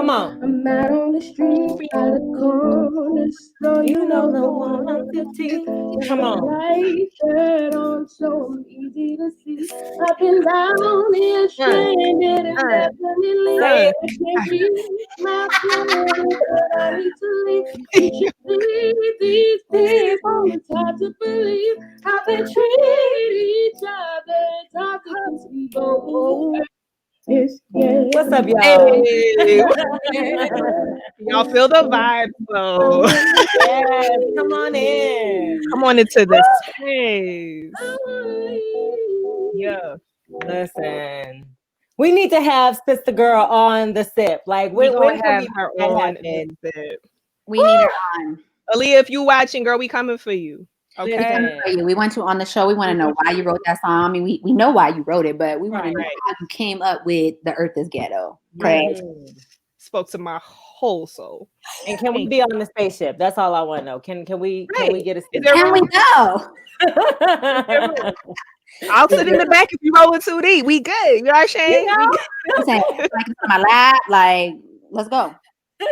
Come on. I'm out on the street by the corner store. You know the one on 15. Come on. White shirt on, so I'm easy to see. I've been down here stranded and definitely Say it. can't keep my feelings, but I need to leave. You should see these people. It's hard to believe how they treat each other. It's hard to conceive. Oh, What's up, y'all? Hey, y'all feel the vibe, so Yes, come on in. come on into the space. Yeah, Listen, we need to have Sister Girl on the sip. Like, we when gonna can have we her make that on. happen? We need her on. Aaliyah, if you watching, girl, we coming for you. We Okay. coming for you. We want you on the show. We want to know why you wrote that song. I mean, we know why you wrote it, but we want to know how you came up with The Earth is Ghetto. Okay. Spoke to my whole soul. And can we be on the spaceship? That's all I want to know. Can we get a Is there Can we room? go? I'll sit in the back if you rolling 2D. We good. You know what I'm saying? You know? I'm saying, like it's on my lap. Like, let's go.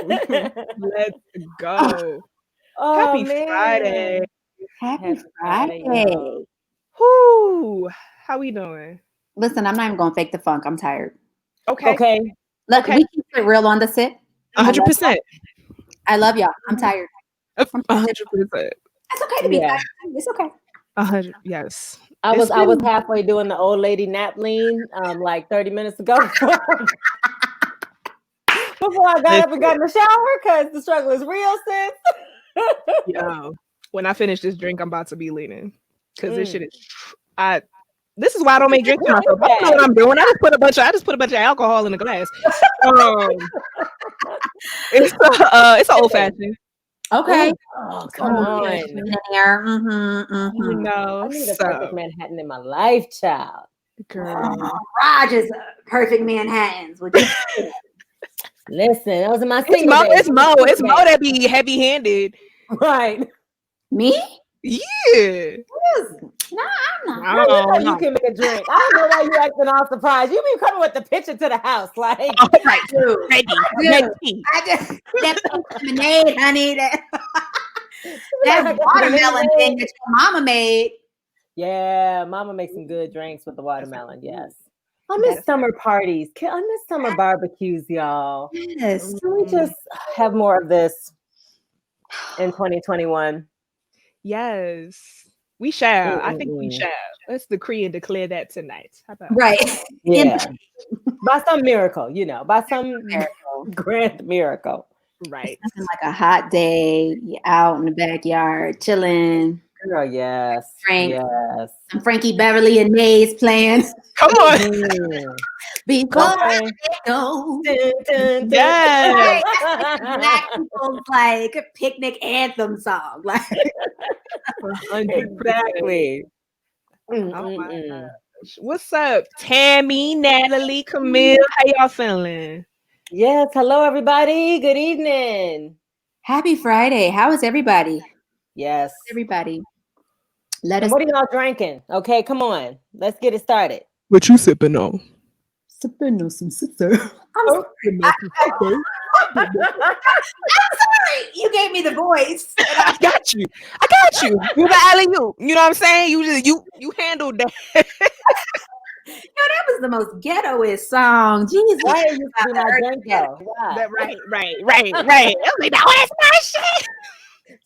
Let's go. Oh, Happy man. Friday. Happy Friday, Friday. Whoo. How we doing? Listen, I'm not even gonna fake the funk. I'm tired. Okay. Look, Okay. we keep it real on the sit. 100%. I love y'all. I'm tired. 100%. It's okay to be tired. It's okay. 100. Yes. I was halfway doing the old lady nap lean like 30 minutes ago. Before I got up and got in the shower, because the struggle is real, sis. Yo, when I finish this drink, I'm about to be leaning. Because this shit is this is why I don't make drinks for myself. I don't know what I'm doing. I just put a bunch of alcohol in a glass. It's an old fashioned. Okay. Oh, come on. You know, I need a perfect Manhattan in my life, child. Girl. Roger's perfect Manhattans. Listen, those are my It's single Mo. days. It's Mo that be heavy handed. Right. Me? Yeah. No, I'm not. I don't know. You can make a drink. I don't know why you acting all surprised. You be coming with the picture to the house, like. All right, ready. I just that lemonade, honey. That watermelon thing that your mama made. Yeah, mama makes some good drinks with the watermelon. Yes. I miss summer parties. I miss summer barbecues, y'all. Yes. Can we just have more of this in 2021? Yes. We shall. I think we shall. Let's decree and declare that tonight. How about Right. Yeah. By some miracle, by some grand miracle. Right. Something like a hot day, you're out in the backyard, chilling. Girl, yes. Yes. Some Frankie Beverly and Nays playing. Come on. Before I go. Yes. Black people's like picnic anthem song. Like exactly. Oh my gosh. What's up, Tammy, Natalie, Camille? How y'all feeling? Yes. Hello, everybody. Good evening. Happy Friday. How is everybody? Yes. Everybody. What are y'all drinking? Okay, come on. Let's get it started. What you sipping on? Sipping on some sister. I'm sorry. You gave me the voice. I got you. You the alley-oop. You know what I'm saying? You handled that. That was the most ghettoest song. Jesus. Why are you doing my drink though? Why? Right. I was like, no, that's my shit.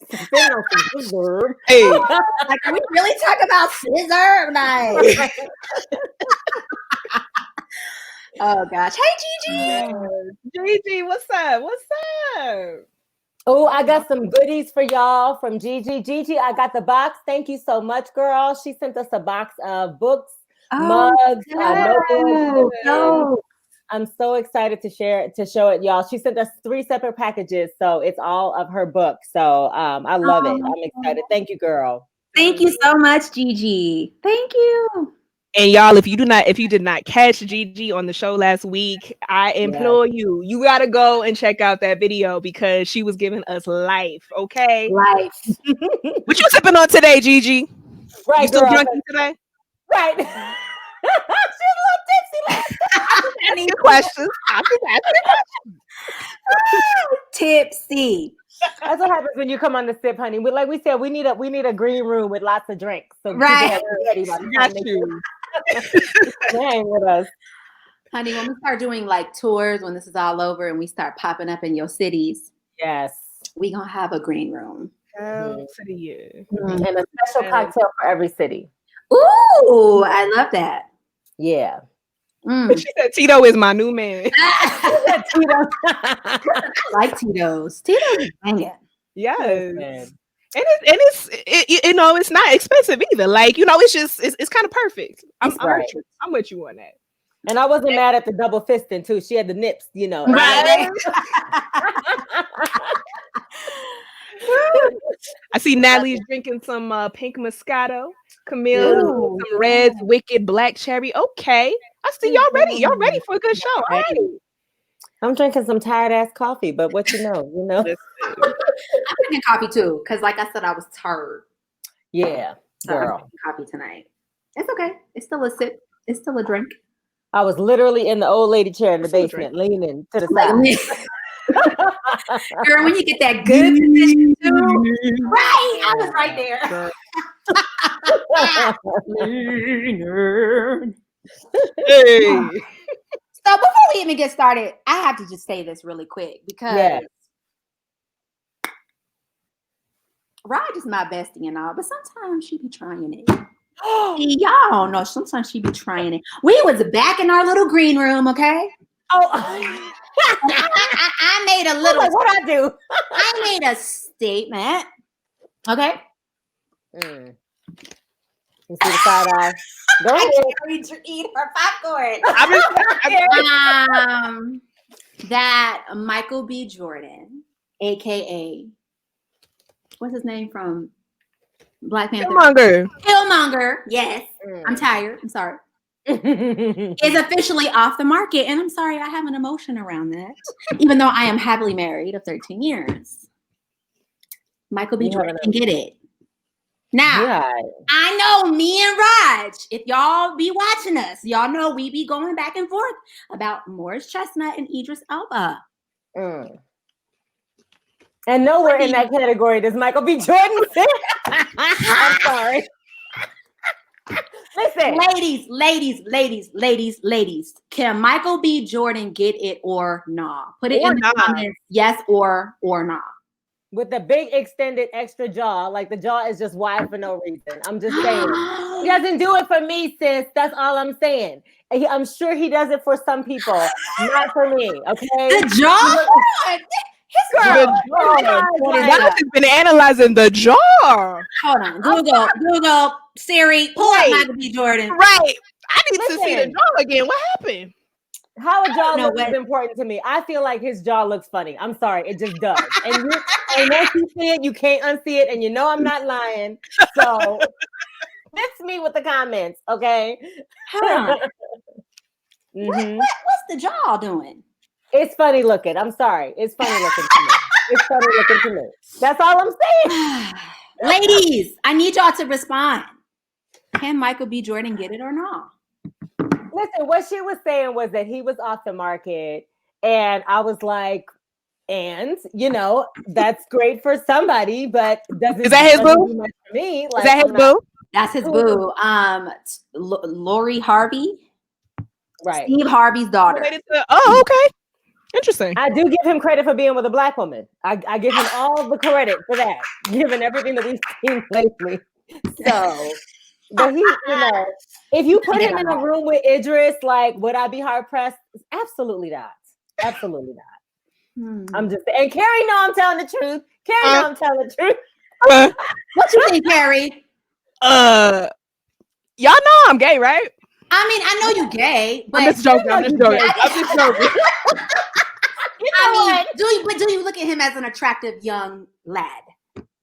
Hey. Like, can we really talk about scissor? Like, oh gosh. Hey, Gigi. Gigi, what's up? Oh, I got some goodies for y'all from Gigi. Gigi, I got the box. Thank you so much, girl. She sent us a box of books, mugs, notebooks. I'm so excited to show it, y'all. She sent us 3 separate packages, so it's all of her book. So I love it. I'm excited. Thank you, girl. Thank you so much, Gigi. Thank you. And y'all, if you did not catch Gigi on the show last week, I implore you gotta go and check out that video because she was giving us life. Okay, life. What you sipping on today, Gigi? Right, you still girl, drinking today? Right. She's a little tipsy. Asking questions. Tipsy. That's what happens when you come on the sip, honey. We, like we said, we need a green room with lots of drinks. So Right. Got you. Hang with us. Honey, when we start doing like tours, when this is all over and we start popping up in your cities, Yes. we gonna have a green room. To the year. And a special cocktail for every city. Ooh, I love that. Yeah. She said Tito is my new man. Like Tito's. Tito's is banging. Yes. Man. And it's you know, it's not expensive either. Like, you know, it's just it's kind of perfect. I'm with you on that. And I wasn't mad at the double fisting too. She had the nips, you know. Right. I see Natalie's drinking some pink Moscato, Camille, some Reds, Wicked, Black Cherry. Okay, I see y'all ready. Y'all ready for a good show? All right. I'm drinking some tired ass coffee, but what you know. I'm drinking coffee too, because like I said, I was tired. Yeah, So I'm girl. drinking coffee tonight. It's okay. It's still a sip. It's still a drink. I was literally in the old lady chair in the basement, leaning to the side. Girl, when you get that good position too, right? I was right there. Hey. So before we even get started, I have to just say this really quick because Raj is my bestie and all, but sometimes she be trying it. Y'all don't know. Sometimes she be trying it. We was back in our little green room, okay? Oh, I made a little. like, what I do? I made a statement. Okay. You see the side eye? Go ahead. Eat her popcorn. That Michael B. Jordan, aka what's his name from Black Panther? Killmonger. Yes. I'm tired. I'm sorry. Is officially off the market. And I'm sorry, I have an emotion around that. Even though I am happily married of 13 years. Michael B. Jordan can get it. Now, I know me and Raj, if y'all be watching us, y'all know we be going back and forth about Morris Chestnut and Idris Elba. And nowhere in that category does Michael B. Jordan sit. I'm sorry. Listen. Ladies. Can Michael B. Jordan get it or nah? Put it in the comments. Yes or nah. With the big extended extra jaw, like the jaw is just wide for no reason. I'm just saying. He doesn't do it for me, sis. That's all I'm saying. I'm sure he does it for some people, not for me. Okay. The jaw? Raj has been analyzing the jaw. Hold on. Google, Siri, pull up Michael B. Jordan. Right. I need to see the jaw again. What happened? How a jaw looks is important to me. I feel like his jaw looks funny. I'm sorry, it just does. And once you see it, you can't unsee it, and you know I'm not lying. So miss me with the comments, okay? Huh. What's the jaw doing? It's funny looking. I'm sorry. It's funny looking to me. It's funny looking to me. That's all I'm saying. Ladies, I need y'all to respond. Can Michael B. Jordan get it or not? Listen, what she was saying was that he was off the market, and I was like, and you know, that's great for somebody, but is that his boo? For me. Like, is that his boo? That's his boo. Lori Harvey, right? Steve Harvey's daughter. Oh, okay. Interesting. I do give him credit for being with a Black woman. I give him all the credit for that, given everything that we've seen lately. So, but he, you know, if you put him in a room with Idris, like, would I be hard pressed? Absolutely not. Absolutely not. I'm just, and Carrie, know I'm telling the truth. Carrie, know I'm telling the truth. What you think, Carrie? Y'all know I'm gay, right? I mean, I know you gay, but I'm just joking. I'm just joking. Do you look at him as an attractive young lad?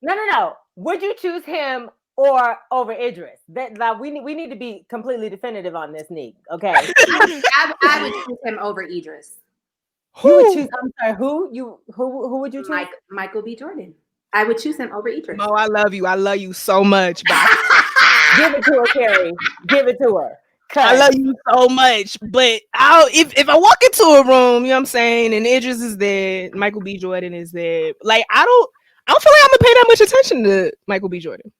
No. Would you choose him or over Idris? That we need to be completely definitive on this, Neek. Okay. I would choose him over Idris. You would choose. I'm sorry. Who would you choose? Michael B. Jordan. I would choose him over Idris. Oh, I love you. I love you so much. Give it to her, Carrie. Give it to her. I love you so much, but if I walk into a room, you know what I'm saying, and Idris is there, Michael B. Jordan is there, like I don't feel like I'm gonna pay that much attention to Michael B. Jordan.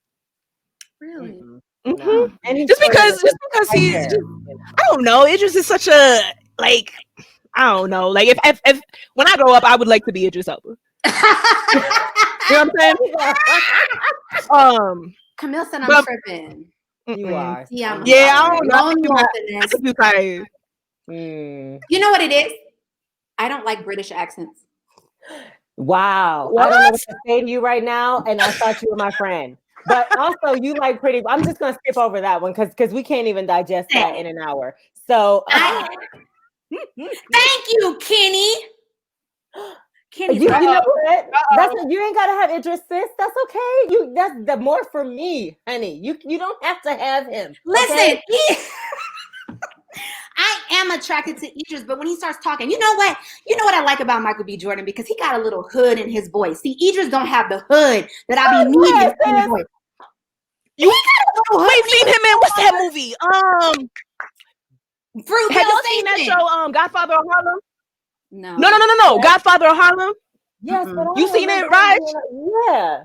Really? Mm-hmm. No. And just because he's just, I don't know. Idris is such a like I don't know. Like if when I grow up, I would like to be Idris Elba. You know what I'm saying? Camille said I'm tripping. You are. Yeah, I don't know. I think you're tired. You know what it is? I don't like British accents. Wow. What? I don't know what to say to you right now, and I thought you were my friend. But also, you like pretty. I'm just gonna skip over that one because we can't even digest that in an hour. So, thank you, Kenny. Kenny, you know what? That's you ain't gotta have Idris, sis. That's okay. That's the more for me, honey. You don't have to have him. Listen, okay? I am attracted to Idris, but when he starts talking, you know what? You know what I like about Michael B. Jordan because he got a little hood in his voice. See, Idris don't have the hood that I be needing in his voice. You ain't seen him in what's that movie? Have you seen that show? Godfather of Harlem. No. Godfather of Harlem. Yes, but you seen it, Raj? Yeah.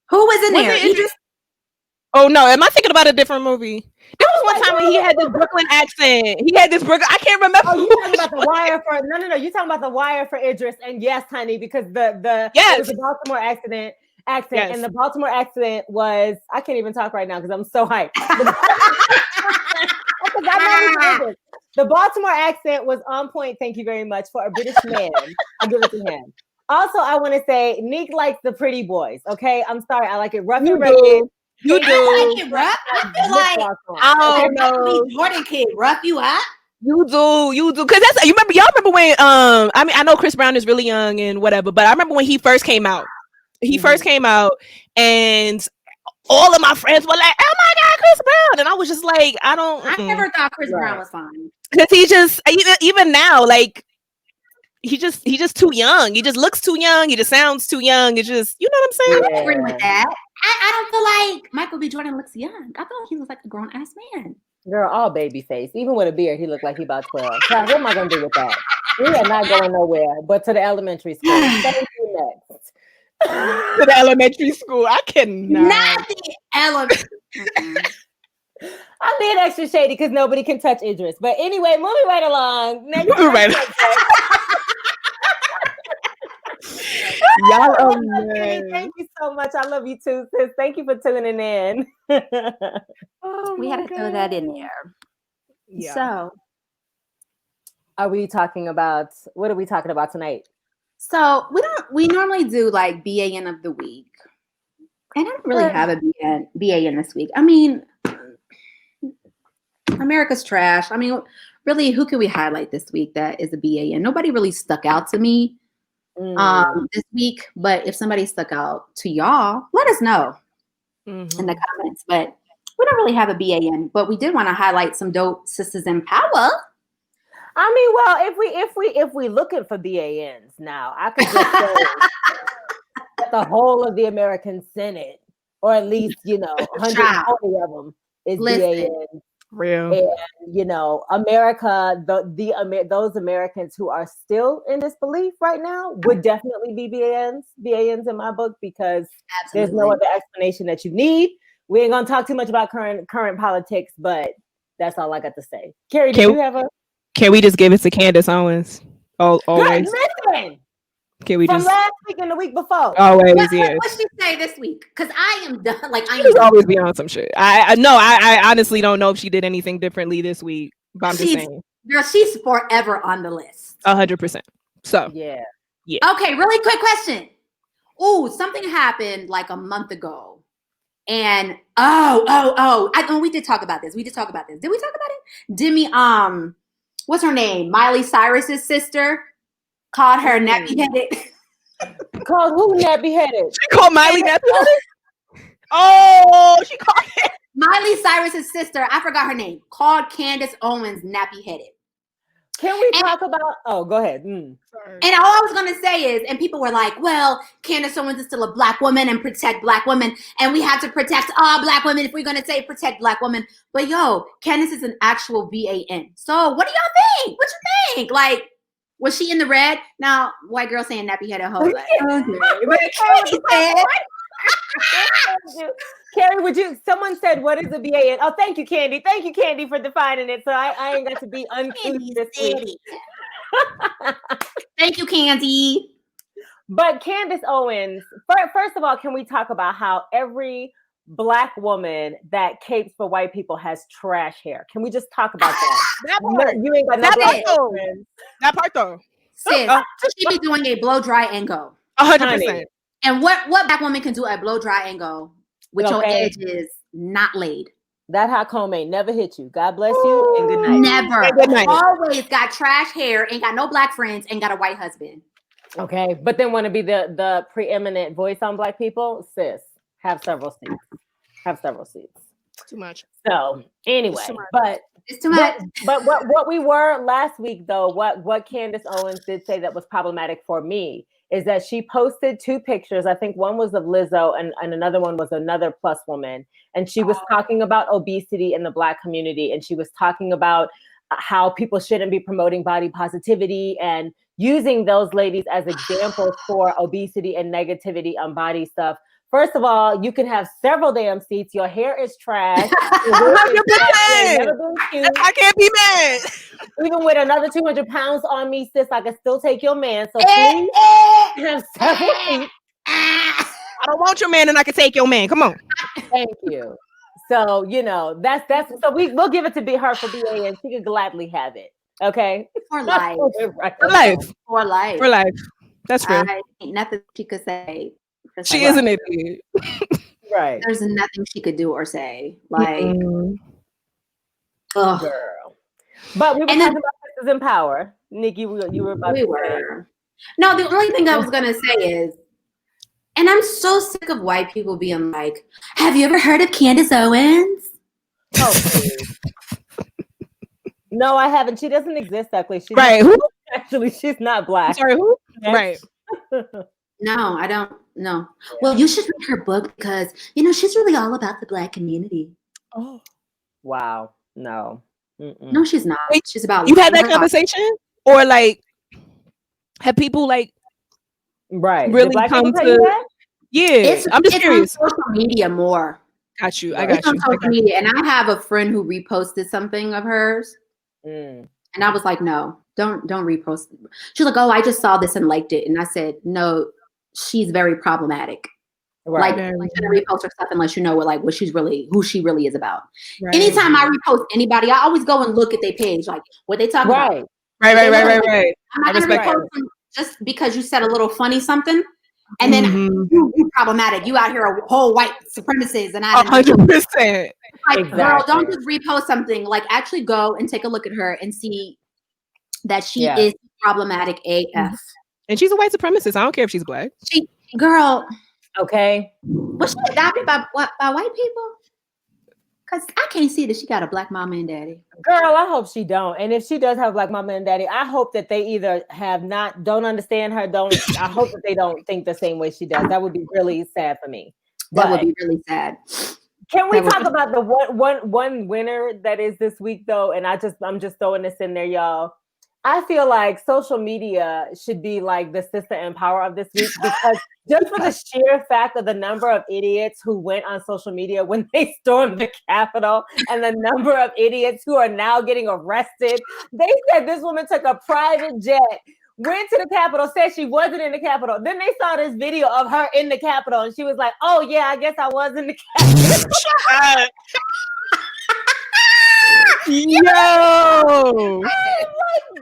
Who was in there? Idris? Oh no, am I thinking about a different movie? There was one time when he had this Brooklyn accent. He had this Brooklyn. I can't remember. Oh, you talking about The Wire for no. You talking about The Wire for Idris? And yes, honey, because it was the Baltimore accent, yes. And the Baltimore accent was I can't even talk right now because I'm so hyped. The Baltimore accent was on point. Thank you very much for a British man. I'll give it to him. Also, I want to say Nick likes the pretty boys. Okay, I'm sorry. I like it rough and ready. You do. I like it rough. I feel like I don't know. Jordan kid rough you up. You do. Cause that's y'all remember when I mean I know Chris Brown is really young and whatever, but I remember when he first came out. First came out and all of my friends were like, "Oh my God, Chris Brown!" And I was just like, I never thought Chris Brown was fine. Cause he just even now like he just too young. He just looks too young. He just sounds too young. It's just you know what I'm saying. I agree with that. I don't feel like Michael B. Jordan looks young. I thought he was like a grown ass man. Girl, all baby face. Even with a beard, he looked like he about 12. So what am I gonna do with that? We are not going nowhere, but to the elementary school. Thank you next. To the elementary school. I cannot. Not the elementary. I'm being extra shady because nobody can touch Idris. But anyway, moving right along. Y'all thank you so much. I love you too, sis. Thank you for tuning in. We had to throw that in there. Yeah. So what are we talking about tonight? So we normally do like BAN of the week. And I don't really have a BAN this week. I mean, America's trash. I mean, really, who can we highlight this week that is a BAN? Nobody really stuck out to me this week. But if somebody stuck out to y'all, let us know in the comments. But we don't really have a BAN. But we did want to highlight some dope sisters in power. I mean, well, if we looking for BANs now, I could just say the whole of the American Senate, or at least 140 of them is BANs. Real. And America, those Americans who are still in disbelief right now would definitely be BANs in my book because there's no other explanation that you need. We ain't gonna talk too much about current politics, but that's all I got to say. Carrie, do you have a? Can we just give it to Candace Owens? Always. Listen. Can we from last week and the week before? Always, What she say this week? Because I am done. Like I am always be on some shit. I honestly don't know if she did anything differently this week. But I'm just saying. Girl, she's forever on the list. 100%. So yeah. Okay, really quick question. Ooh, something happened like a month ago. And we did talk about this. Did we talk about it? Demi, what's her name? Miley Cyrus's sister called her nappy-headed. Called who nappy-headed? She called Miley nappy-headed? Oh, she called it. Miley Cyrus's sister, I forgot her name, called Candace Owens nappy-headed. Can we talk about? Oh, go ahead. And all I was gonna say is, and people were like, "Well, Candace Owens is still a black woman and protect black women, and we have to protect all black women if we're gonna say protect black women." But yo, Candace is an actual VAN. So what do y'all think? What you think? Like, was she in the red? Now, white girl saying nappy headed hoe. Like, but Candy said. Carrie, would you? Someone said, "What is a VAN?" Oh, thank you, Candy. Thank you, Candy, for defining it. So I ain't got to be uncouth this week. Thank you, Candy. But Candace Owens, first of all, can we talk about how every black woman that capes for white people has trash hair? Can we just talk about that? That part. You ain't got That no part. That part though. Sis, she be doing a blow dry and go. 100%. And what black woman can do a blow dry and go with your edges not laid? That hot comb ain't never hit you. God bless you and good night. Never. And good night. Always got trash hair, ain't got no black friends, ain't got a white husband. Okay, but then want to be the preeminent voice on black people? Sis, have several seats. Have several seats. Too much. So anyway, but it's too much. But what we were last week though, what Candace Owens did say that was problematic for me is that she posted two pictures. I think one was of Lizzo and another one was another plus woman. And she was talking about obesity in the black community. And she was talking about how people shouldn't be promoting body positivity and using those ladies as examples for obesity and negativity on body stuff. First of all, you can have several damn seats. Your hair is trash. I can't be mad. Even with another 200 pounds on me, sis, I can still take your man. So please have several seats. I don't want your man and I can take your man. Come on. Thank you. So, that's so we'll give it to her for BA and she can gladly have it. Okay. For life. For life. For life. For life. That's real. Ain't nothing she could say. She is an idiot. Right. There's nothing she could do or say. Like, girl. But we were talking about Sisters in Power. Nikki, you were about to say. No, the only thing I was going to say is, and I'm so sick of white people being like, have you ever heard of Candace Owens? Oh, please. No, I haven't. She doesn't exist, actually. She's right. Who? Actually, she's not black. Sorry, who? Right. No, I don't know. Well, you should read her book because, she's really all about the black community. Oh. Wow. No. Mm-mm. No, she's not. Wait, she's about. You had that conversation? Or like, have people like really come to? Yeah, I'm just curious. On social media more. Got you. I got you. On social media, and I have a friend who reposted something of hers, and I was like, no, don't repost. She's like, oh, I just saw this and liked it, and I said, no, she's very problematic. Right. Like shouldn't repost her stuff unless you know who she really is about. Right. Anytime I repost anybody, I always go and look at their page, like what they talk about. Right. I'm not gonna repost them just because you said a little funny something, and then you problematic. You out here a whole white supremacist, and I 100%. Like, girl, don't just repost something. Like, actually go and take a look at her and see that she is problematic AF. And she's a white supremacist. I don't care if she's black. Girl. Okay. Was she adopted by white people? Because I can't see that she got a black mama and daddy. Girl, I hope she don't. And if she does have a black mama and daddy, I hope that they either don't understand her, I hope that they don't think the same way she does. That would be really sad for me. That would be really sad. Can we talk about the one winner that is this week though? And I'm just throwing this in there, y'all. I feel like social media should be like the Sister in Power of this week because just for the sheer fact of the number of idiots who went on social media when they stormed the Capitol and the number of idiots who are now getting arrested. They said this woman took a private jet, went to the Capitol, said she wasn't in the Capitol. Then they saw this video of her in the Capitol and she was like, oh yeah, I guess I was in the Capitol. Yo,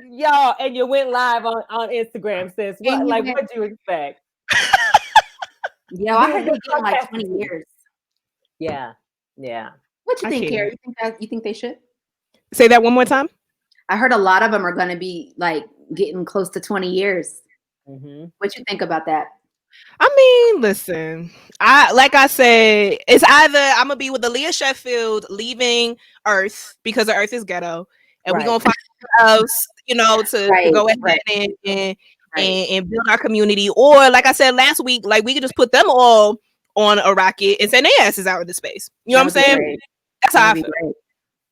y'all, and you went live on Instagram, sis. What'd you expect? Yo, I heard they get like 20 years. Yeah. What you think, Carrie? You think they should? Say that one more time. I heard a lot of them are going to be like getting close to 20 years. Mm-hmm. What you think about that? I mean, listen, I said, it's either I'm gonna be with Aaliyah Sheffield leaving Earth because the Earth is ghetto, and we're gonna find else, you know, to go ahead and build our community. Or like I said last week, like we could just put them all on a rocket and send their asses out into space. You know what I'm saying? Great. That's how I feel. Great.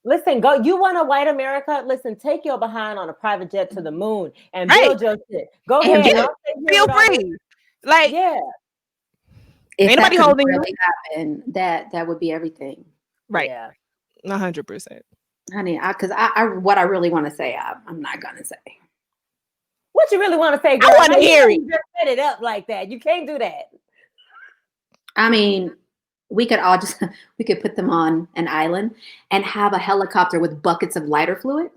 Listen, go. You want a white America? Listen, take your behind on a private jet to the moon and build your shit. Go ahead. Feel free. Like, yeah. If ain't nobody holding really happen, that would be everything. Right. Yeah. 100%. Honey, because I what I really want to say, I'm not gonna say. What you really want to say, girl? I want to hear it. You just set it up like that. You can't do that. I mean, we could put them on an island and have a helicopter with buckets of lighter fluid.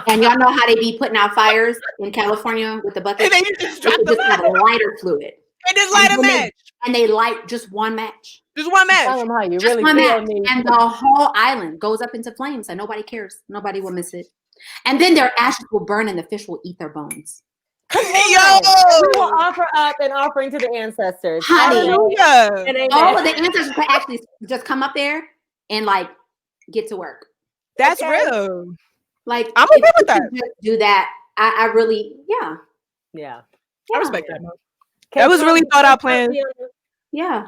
And y'all know how they be putting out fires in California with the buckets? And then you just have lighter fluid. And just light a match. And they light just one match. Just one match. Tell them how you Just really one feel match. me. And the whole island goes up into flames and nobody cares. Nobody will miss it. And then their ashes will burn and the fish will eat their bones. Yo! We will offer up an offering to the ancestors. Hallelujah. All of the ancestors could actually just come up there and like get to work. That's real. Like I'm okay with that. Do that. I really, yeah. I respect that. That was really thought out plan. Yeah.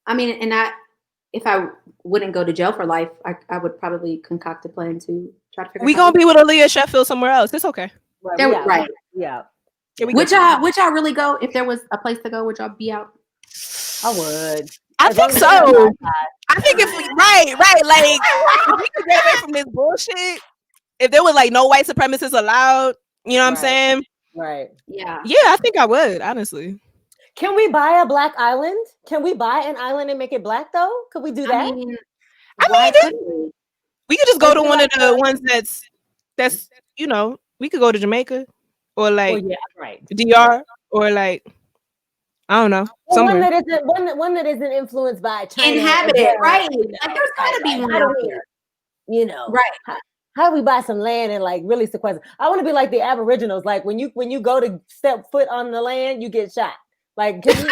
I mean, and if I wouldn't go to jail for life, I would probably concoct a plan to try to figure. We gonna be with Aaliyah Sheffield somewhere else. It's okay. Right. Yeah. Would y'all really go if there was a place to go? Would y'all be out? I would. I think so. I think if we right, like if we could get away from this bullshit. If there was like no white supremacists allowed, you know what I'm saying? Right. Yeah. Yeah, I think I would, honestly. Can we buy a black island? Can we buy an island and make it black though? Could we do that? I mean, we could just go to one of the ones that's you know, we could go to Jamaica or like DR or like I don't know. One that isn't influenced by China. Inhabited, right? Like there's gotta be one out there. You know, right? How do we buy some land and like really sequester? I want to be like the Aboriginals. Like when you go to step foot on the land, you get shot. Like can we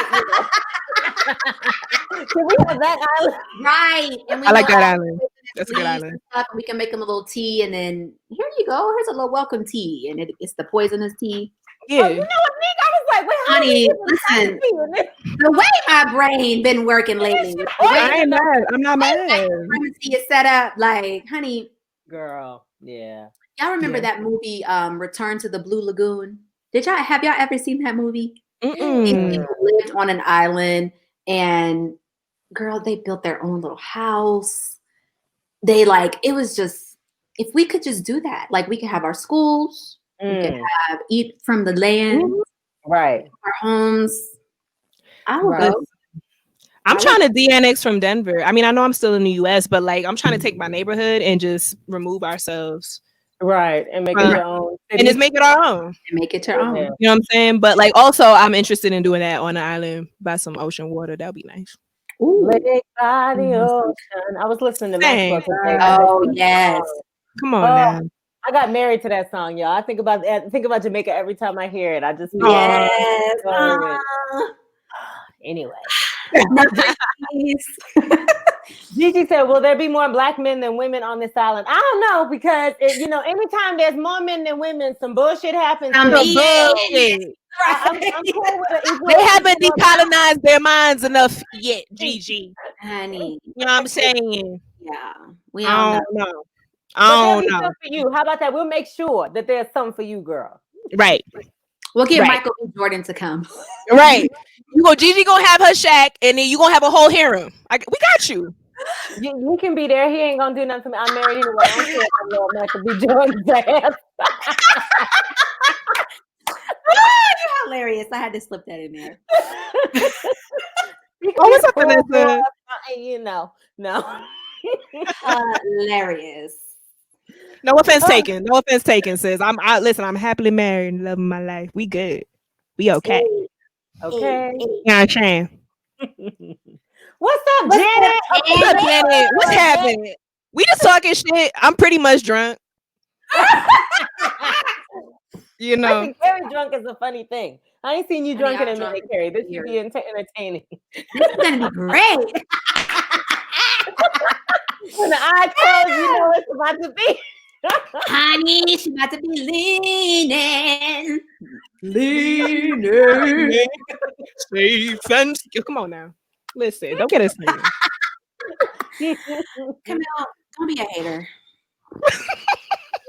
have that island? Right. And I like that island. That's a good island. We can make them a little tea, and then here you go. Here's a little welcome tea, and it's the poisonous tea. Yeah. Oh, you know what, Nick? I was like, wait, honey, listen. The way my brain been working lately. I ain't mad. I'm not mad. Supremacy is set up, like, honey. Girl, yeah. Y'all remember that movie, Return to the Blue Lagoon? Have y'all ever seen that movie? These people lived on an island, and girl, they built their own little house. They it was just, if we could just do that, like we could have our schools, we could eat from the land, right? Our homes. I would go. I'm trying to de-annex from Denver. I mean, I know I'm still in the US, but like I'm trying to take my neighborhood and just remove ourselves. Right. And make it your own city. And just make it our own. And make it your own. You know what I'm saying? But like also I'm interested in doing that on an island by some ocean water. That'd be nice. Lake by the ocean. I was listening to Maxwell today. Oh yes. Come on now. I got married to that song, y'all. I think about Jamaica every time I hear it. I just anyway. Gigi said, will there be more black men than women on this island? I don't know, because anytime there's more men than women, some bullshit happens. I'm cool with they haven't decolonized their minds enough yet, Gigi. Honey. You know what I'm saying? Yeah. I don't know. I don't know. For you. How about that? We'll make sure that there's something for you, girl. Right. We'll get Michael B. Jordan to come. Right. Gigi gonna have her shack, and then you gonna have a whole harem. We got you. You can be there. He ain't gonna do nothing for me. I'm married anyway. I don't care if I love Michael B. Jordan's ass. You're hilarious. I had to slip that in there. What's up, Vanessa? No. Hilarious. No offense taken. No offense taken, sis. Listen, I'm happily married and loving my life. We good. We okay. Okay. Yeah, Shane. What's up, Janet? What's up, Janet? What's happening? We just talking shit. I'm pretty much drunk. You know. I think Carrie drunk is a funny thing. I ain't seen you drunk in a minute, Carrie. This should be entertaining. This is gonna be great. When the eyes close, you know it's about to be. Honey, she about to be leaning. Safe and secure. Come on now. Listen, don't get us singing. Come on, don't be a hater.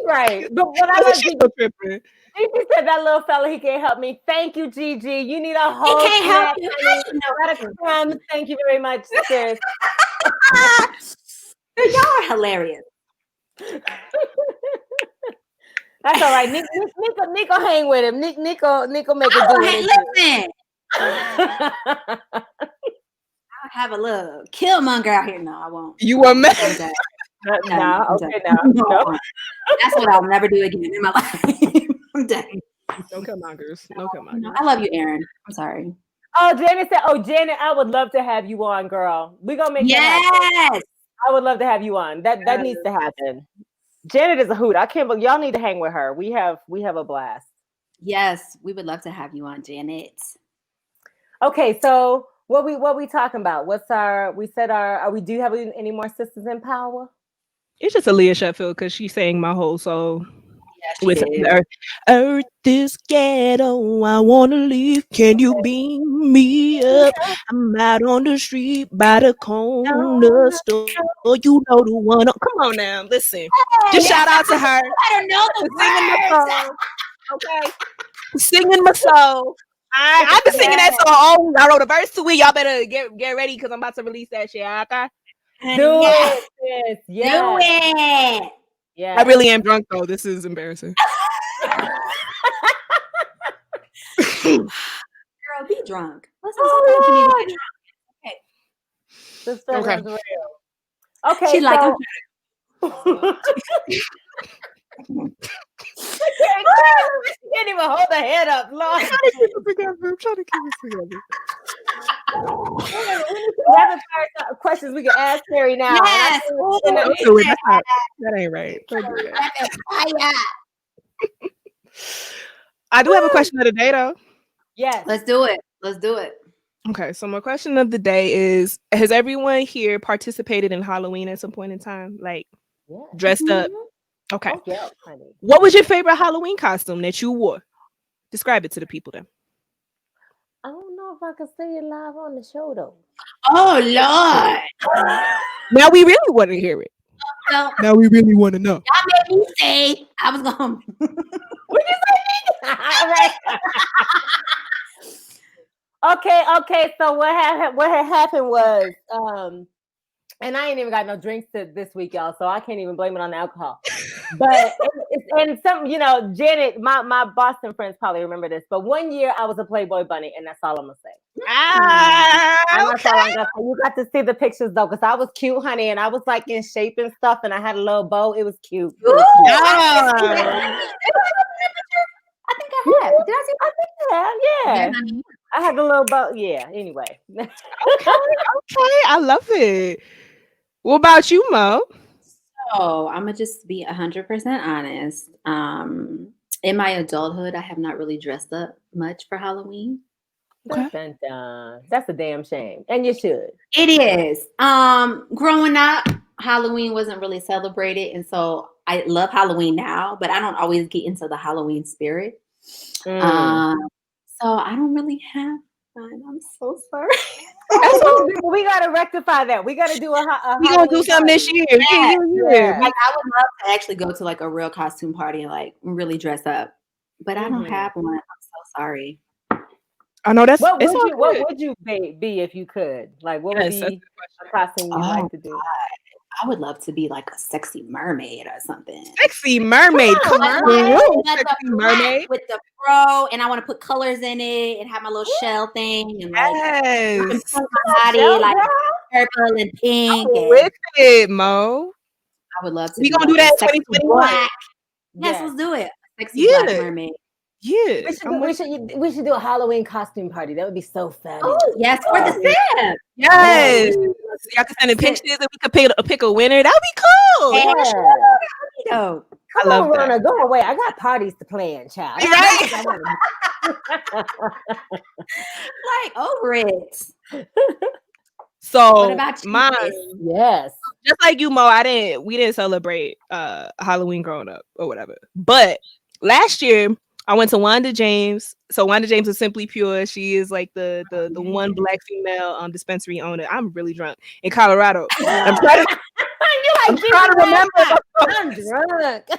Right. But what I She's so tripping. Gigi said that little fella, he can't help me. Thank you, Gigi. You need a whole He can't help you. Got a crumb. Thank you very much, sis. Y'all are hilarious. That's all right. Nico hang with him. Nico make it do it. Listen. I'll have a little killmonger out here. No, I won't. You were mad. No. Okay, no. That's what I'll never do again in my life. I'm done. No killmongers. No killmongers. I love you, Aaron. I'm sorry. Oh, Janet said, Janet, I would love to have you on, girl. We're going to make that happen. I would love to have you on. That needs to happen. Janet is a hoot. I can't believe y'all need to hang with her. We have a blast. Yes, we would love to have you on, Janet. Okay, so what we talking about? Do you have any more sisters in power? It's just Aaliyah Sheffield because she sang my whole soul. Yeah, with Earth is ghetto, I wanna leave. Can you beam me up? I'm out on the street by the corner store. You know the one. Come on now, listen. Just shout out to her. I don't know the singing my song. Okay, singing my soul. I've been singing that song all week. I wrote a verse to it. Y'all better get ready because I'm about to release that shit. Okay. Do it. Yes. Do it. Yeah. I really am drunk though. This is embarrassing. Girl, be drunk. Listen, sometimes you need to get drunk. Okay. Okay. Okay. She's like, can't even hold her head up, Lord. I'm trying to keep it together. Rapid fire questions we can ask Terry now. Yes. That ain't right. Don't do that. I do have a question of the day though. Yes. Let's do it. Okay, so my question of the day is: has everyone here participated in Halloween at some point in time? Like dressed up? Okay. Oh, yeah, honey. What was your favorite Halloween costume that you wore? Describe it to the people then. I don't know if I can say it live on the show though. Oh Lord. Now we really want to hear it. Well, now we really want to know. Y'all made me say I was going. What you say? Okay. So what had happened was, and I ain't even got no drinks this week, y'all. So I can't even blame it on the alcohol. But and some, Janet, my Boston friends probably remember this. But one year I was a Playboy bunny, and that's all I'm gonna say. Okay. You got to see the pictures though, because I was cute, honey, and I was like in shape and stuff, and I had a little bow. It was cute. I think I have. Did I see? I think I have. Yeah. I had a little bow. Yeah. Anyway. Okay. I love it. What about you, Mo? So I'm gonna just be 100% honest. In my adulthood, I have not really dressed up much for Halloween. Okay. That's a damn shame, and you should. It is. Growing up, Halloween wasn't really celebrated, and so I love Halloween now, but I don't always get into the Halloween spirit. So I don't really have fun. I'm so sorry. We gotta rectify that. We gotta do a we gonna do something this year. Yeah. Like I would love to actually go to like a real costume party and like really dress up, but I don't have one. I'm so sorry. I know that's. What would you be if you could? Like, what would be a costume you'd like to do? God. I would love to be like a sexy mermaid or something. Sexy mermaid, come on, sexy mermaid with the fro, and I want to put colors in it and have my little shell thing and like my body like purple and pink. With it, Mo. I would love to. We gonna do that in 2021. Yes, let's do it. Sexy black mermaid. Yeah, we should do a Halloween costume party. That would be so fabulous. Oh, yes, for the Sim. Yes, y'all can send in pictures and we could pick a winner. That'd be cool. Yeah. Come on, Rona, go away. I got parties to plan, child. Right? Like over it. So what about you? Yes. just like you, Mo, we didn't celebrate Halloween growing up or whatever. But last year I went to Wanda James. So Wanda James is Simply Pure. She is like the one Black female dispensary owner. I'm really drunk in Colorado. I'm trying to remember. I'm drunk.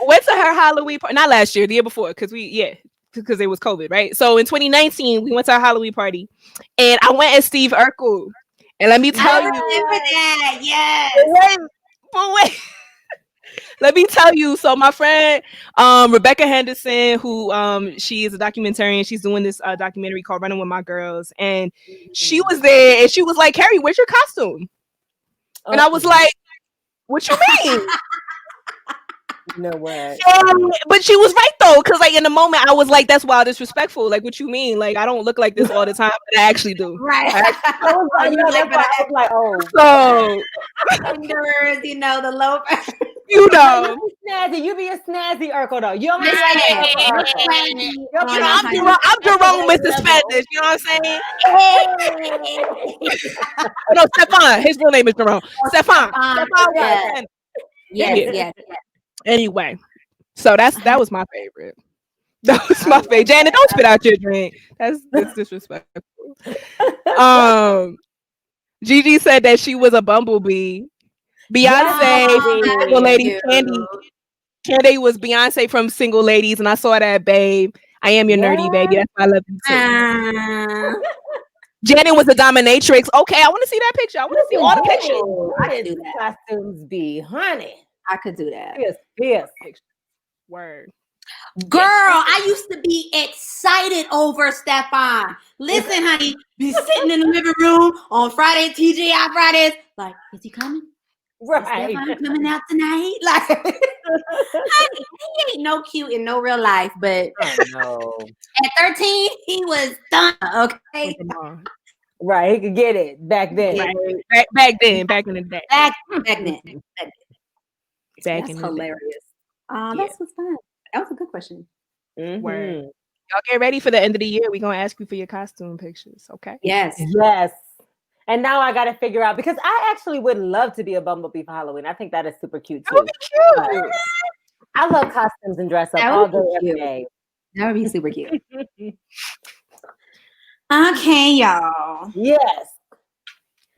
Went to her Halloween party, not last year, the year before, because it was COVID, right? So in 2019, we went to our Halloween party, and I went as Steve Urkel. And let me tell you, that. Yes. Wait. Let me tell you. So my friend Rebecca Henderson, who she is a documentarian, she's doing this documentary called Running with My Girls, and she was there, and she was like, "Carrie, where's your costume?" And I was like, "What you mean?" No way. But she was right though, because like in the moment I was like, "That's wild, disrespectful." Like, what you mean? Like, I don't look like this all the time, but I actually do. Right. I was like, oh. So, you know, the low. You know, snazzy. You be a snazzy Urkel though. You don't be I'm Jerome with suspenders. You know what I'm saying? No, Stefan. His real name is Jerome. Stefan. Yes. Anyway, so that was my favorite. That was my favorite. Janet, don't spit out your drink. That's disrespectful. Gigi said that she was a bumblebee. Beyonce, Single Ladies. Candy was Beyonce from Single Ladies, and I saw that, babe. I am your nerdy baby. That's why I love you too. Janet was a dominatrix. Okay, I want to see that picture. I want to see all the pictures. I could do that. Costumes be, honey. I could do that. Yes. Word. Girl, I used to be excited over Stefan. Listen, honey, be sitting in the living room on Friday, TGI Fridays. Like, is he coming? Right. Is Stefan coming out tonight? Like, honey, he ain't no cute in no real life, but at 13, he was done. Okay. Right, he could get it back then. Right. Back in the day. Back then. That's hilarious. That was fun. That was a good question. Word. Y'all get ready for the end of the year. We're gonna ask you for your costume pictures, okay? Yes. And now I gotta figure out, because I actually would love to be a bumblebee for Halloween. I think that is super cute too. That would be cute. I love costumes and dress up all day every day. That would be super cute. Okay, y'all. Yes.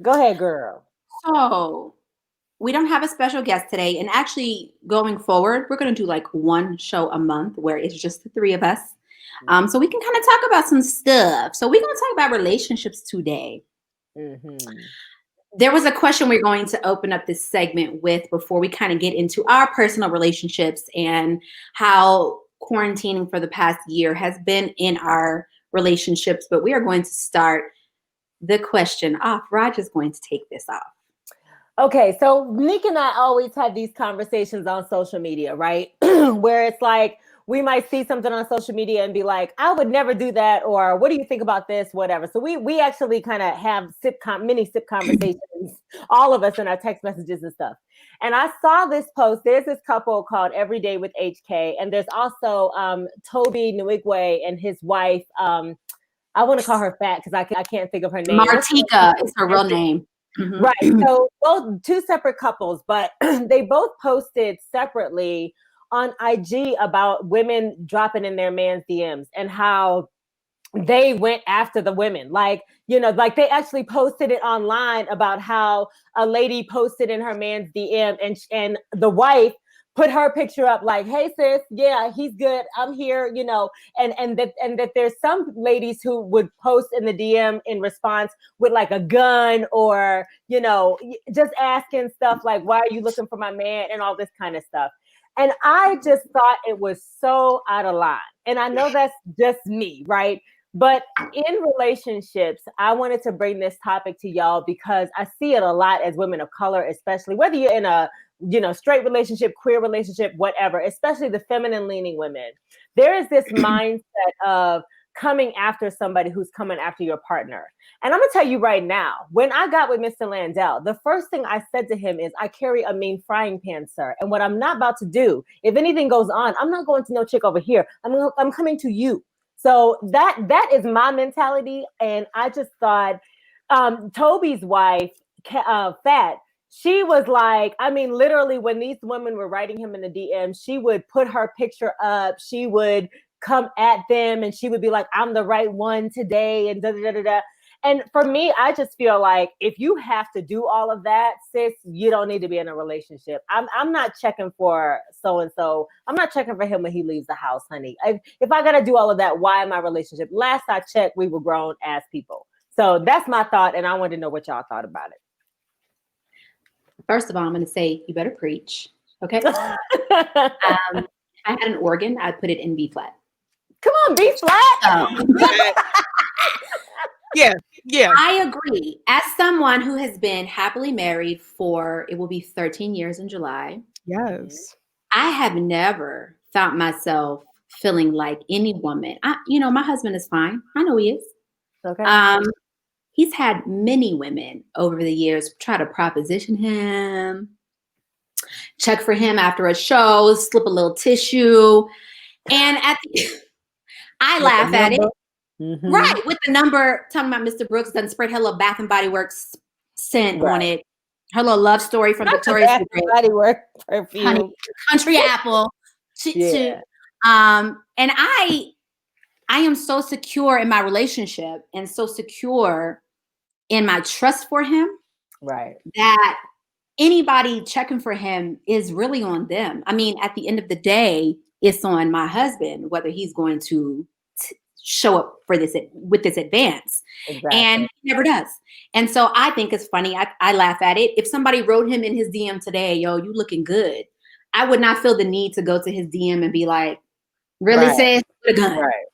Go ahead, girl. So we don't have a special guest today. And actually, going forward, we're going to do like one show a month where it's just the three of us. So we can kind of talk about some stuff. So we're going to talk about relationships today. There was a question we're going to open up this segment with before we kind of get into our personal relationships and how quarantining for the past year has been in our relationships. But we are going to start the question off. Roger's going to take this off. Okay, so Nick and I always have these conversations on social media, right? Where it's like, we might see something on social media and be like, I would never do that, or what do you think about this, whatever. So we actually kind of have mini sip conversations, all of us in our text messages and stuff. And I saw this post. There's this couple called Everyday with HK, and there's also Toby Nwigwe and his wife. I want to call her Fat because I can't think of her name. Martika is her real name. Right. So both two separate couples, but they both posted separately on IG about women dropping in their man's DMs and how they went after the women. Like, like they actually posted it online about how a lady posted in her man's DM and the wife put her picture up like, hey sis, yeah, he's good. I'm here, and that there's some ladies who would post in the DM in response with like a gun or, just asking stuff like, why are you looking for my man and all this kind of stuff. And I just thought it was so out of line. And I know that's just me, right? But in relationships, I wanted to bring this topic to y'all because I see it a lot as women of color, especially whether you're in a straight relationship, queer relationship, whatever, especially the feminine leaning women. There is this mindset of coming after somebody who's coming after your partner. And I'm gonna tell you right now, when I got with Mr. Landell, the first thing I said to him is, I carry a mean frying pan, sir. And what I'm not about to do, if anything goes on, I'm not going to no chick over here. I'm coming to you. So that is my mentality. And I just thought Toby's wife, Fat, she was like, I mean, literally when these women were writing him in the DM, she would put her picture up. She would come at them and she would be like, I'm the right one today. And da da da da. And for me, I just feel like if you have to do all of that, sis, you don't need to be in a relationship. I'm not checking for so-and-so. I'm not checking for him when he leaves the house, honey. If I got to do all of that, why am I relationship? Last I checked, we were grown ass people. So that's my thought. And I wanted to know what y'all thought about it. First of all, I'm going to say you better preach. Okay. If I had an organ, I'd put it in B flat. Come on, B flat. Yeah. I agree. As someone who has been happily married for, it will be 13 years in July. Yes. I have never found myself feeling like any woman. My husband is fine. I know he is. Okay. He's had many women over the years try to proposition him, check for him after a show, slip a little tissue. And I laugh at it. Mm-hmm. Right, with the number talking about Mr. Brooks done spread her little Bath and Body Works scent on it. Her little love story from Victoria's Secret. Body Works perfume. Honey, country apple. And I am so secure in my relationship and so secure in my trust for him. Right. That anybody checking for him is really on them. I mean, at the end of the day, it's on my husband whether he's going to show up for this with this advance. Exactly. And he never does. And so I think it's funny. I laugh at it. If somebody wrote him in his DM today, yo, you looking good, I would not feel the need to go to his DM and be like, really, sis, put a gun. Right.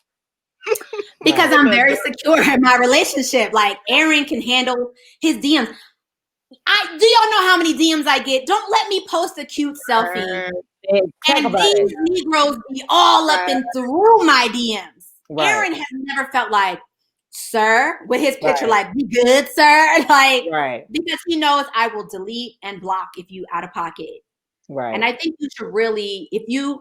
Because I'm very secure in my relationship. Like Aaron can handle his DMs. Do y'all know how many DMs I get? Don't let me post a cute selfie. And these Negroes be all up and through my DMs. Right. Aaron has never felt like, sir, with his picture, like, be good, sir. Like, because he knows I will delete and block if you out of pocket. Right. And I think you should really,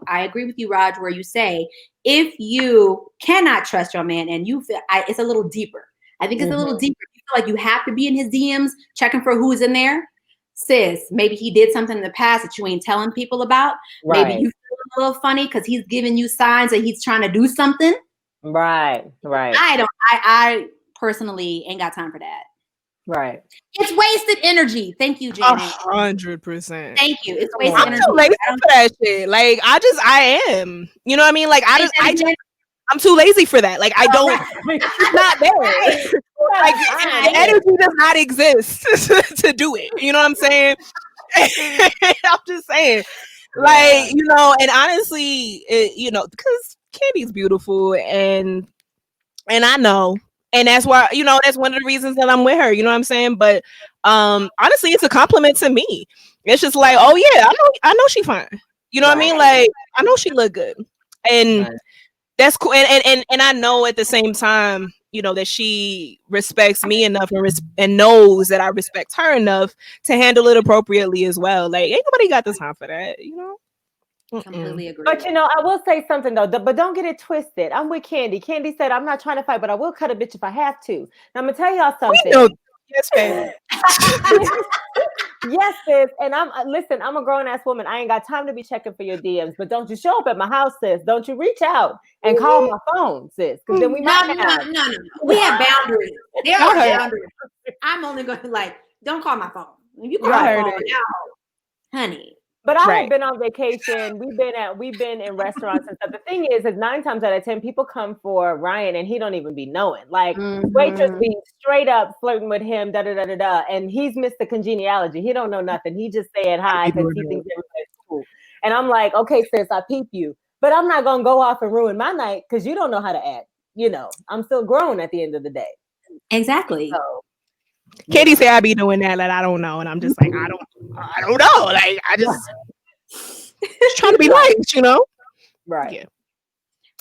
I agree with you, Raj, where you say, if you cannot trust your man and you feel, it's a little deeper. I think it's a little deeper. You feel like you have to be in his DMs checking for who's in there. Sis, maybe he did something in the past that you ain't telling people about. Right. Maybe you feel a little funny because he's giving you signs that he's trying to do something. Right. I personally ain't got time for that. Right. It's wasted energy. Thank you, Janet. 100%. Thank you. It's wasted energy. I'm too lazy for that shit. Like, I am. You know what I mean? Like, I'm too lazy for that. Like, I don't, it's not there. Like, the energy does not exist to do it. You know what I'm saying? I'm just saying. Like, and honestly, because Candy's beautiful and I know. And that's why, that's one of the reasons that I'm with her. You know what I'm saying? But honestly, it's a compliment to me. It's just like, oh yeah, I know she fine. You know what I mean? Like, I know she look good. And that's cool. And I know at the same time, that she respects me enough and knows that I respect her enough to handle it appropriately as well. Like, ain't nobody got the time for that, Completely agree. But I will say something though, but don't get it twisted. I'm with Candy. Candy said, I'm not trying to fight, but I will cut a bitch if I have to. Now I'm gonna tell y'all something. Yes, baby. Yes, sis. And listen, I'm a grown ass woman. I ain't got time to be checking for your DMs, but don't you show up at my house, sis. Don't you reach out and call my phone, sis. Because then we No. We have boundaries. There are boundaries. I'm only going to don't call my phone. If you call my phone now, honey. But I have been on vacation. We've been in restaurants and stuff. The thing is 9 times out of 10 people come for Ryan and he don't even be knowing. Like waitress be straight up flirting with him, and he's missed the congeniality. He don't know nothing. He just saying hi because he thinks everybody's cool. And I'm like, okay, sis, I peep you, but I'm not gonna go off and ruin my night because you don't know how to act. I'm still grown at the end of the day. Exactly. So, Katie say I be doing that, I don't know, and I'm just like, I don't know. Like, I just trying to be nice, Right. Yeah.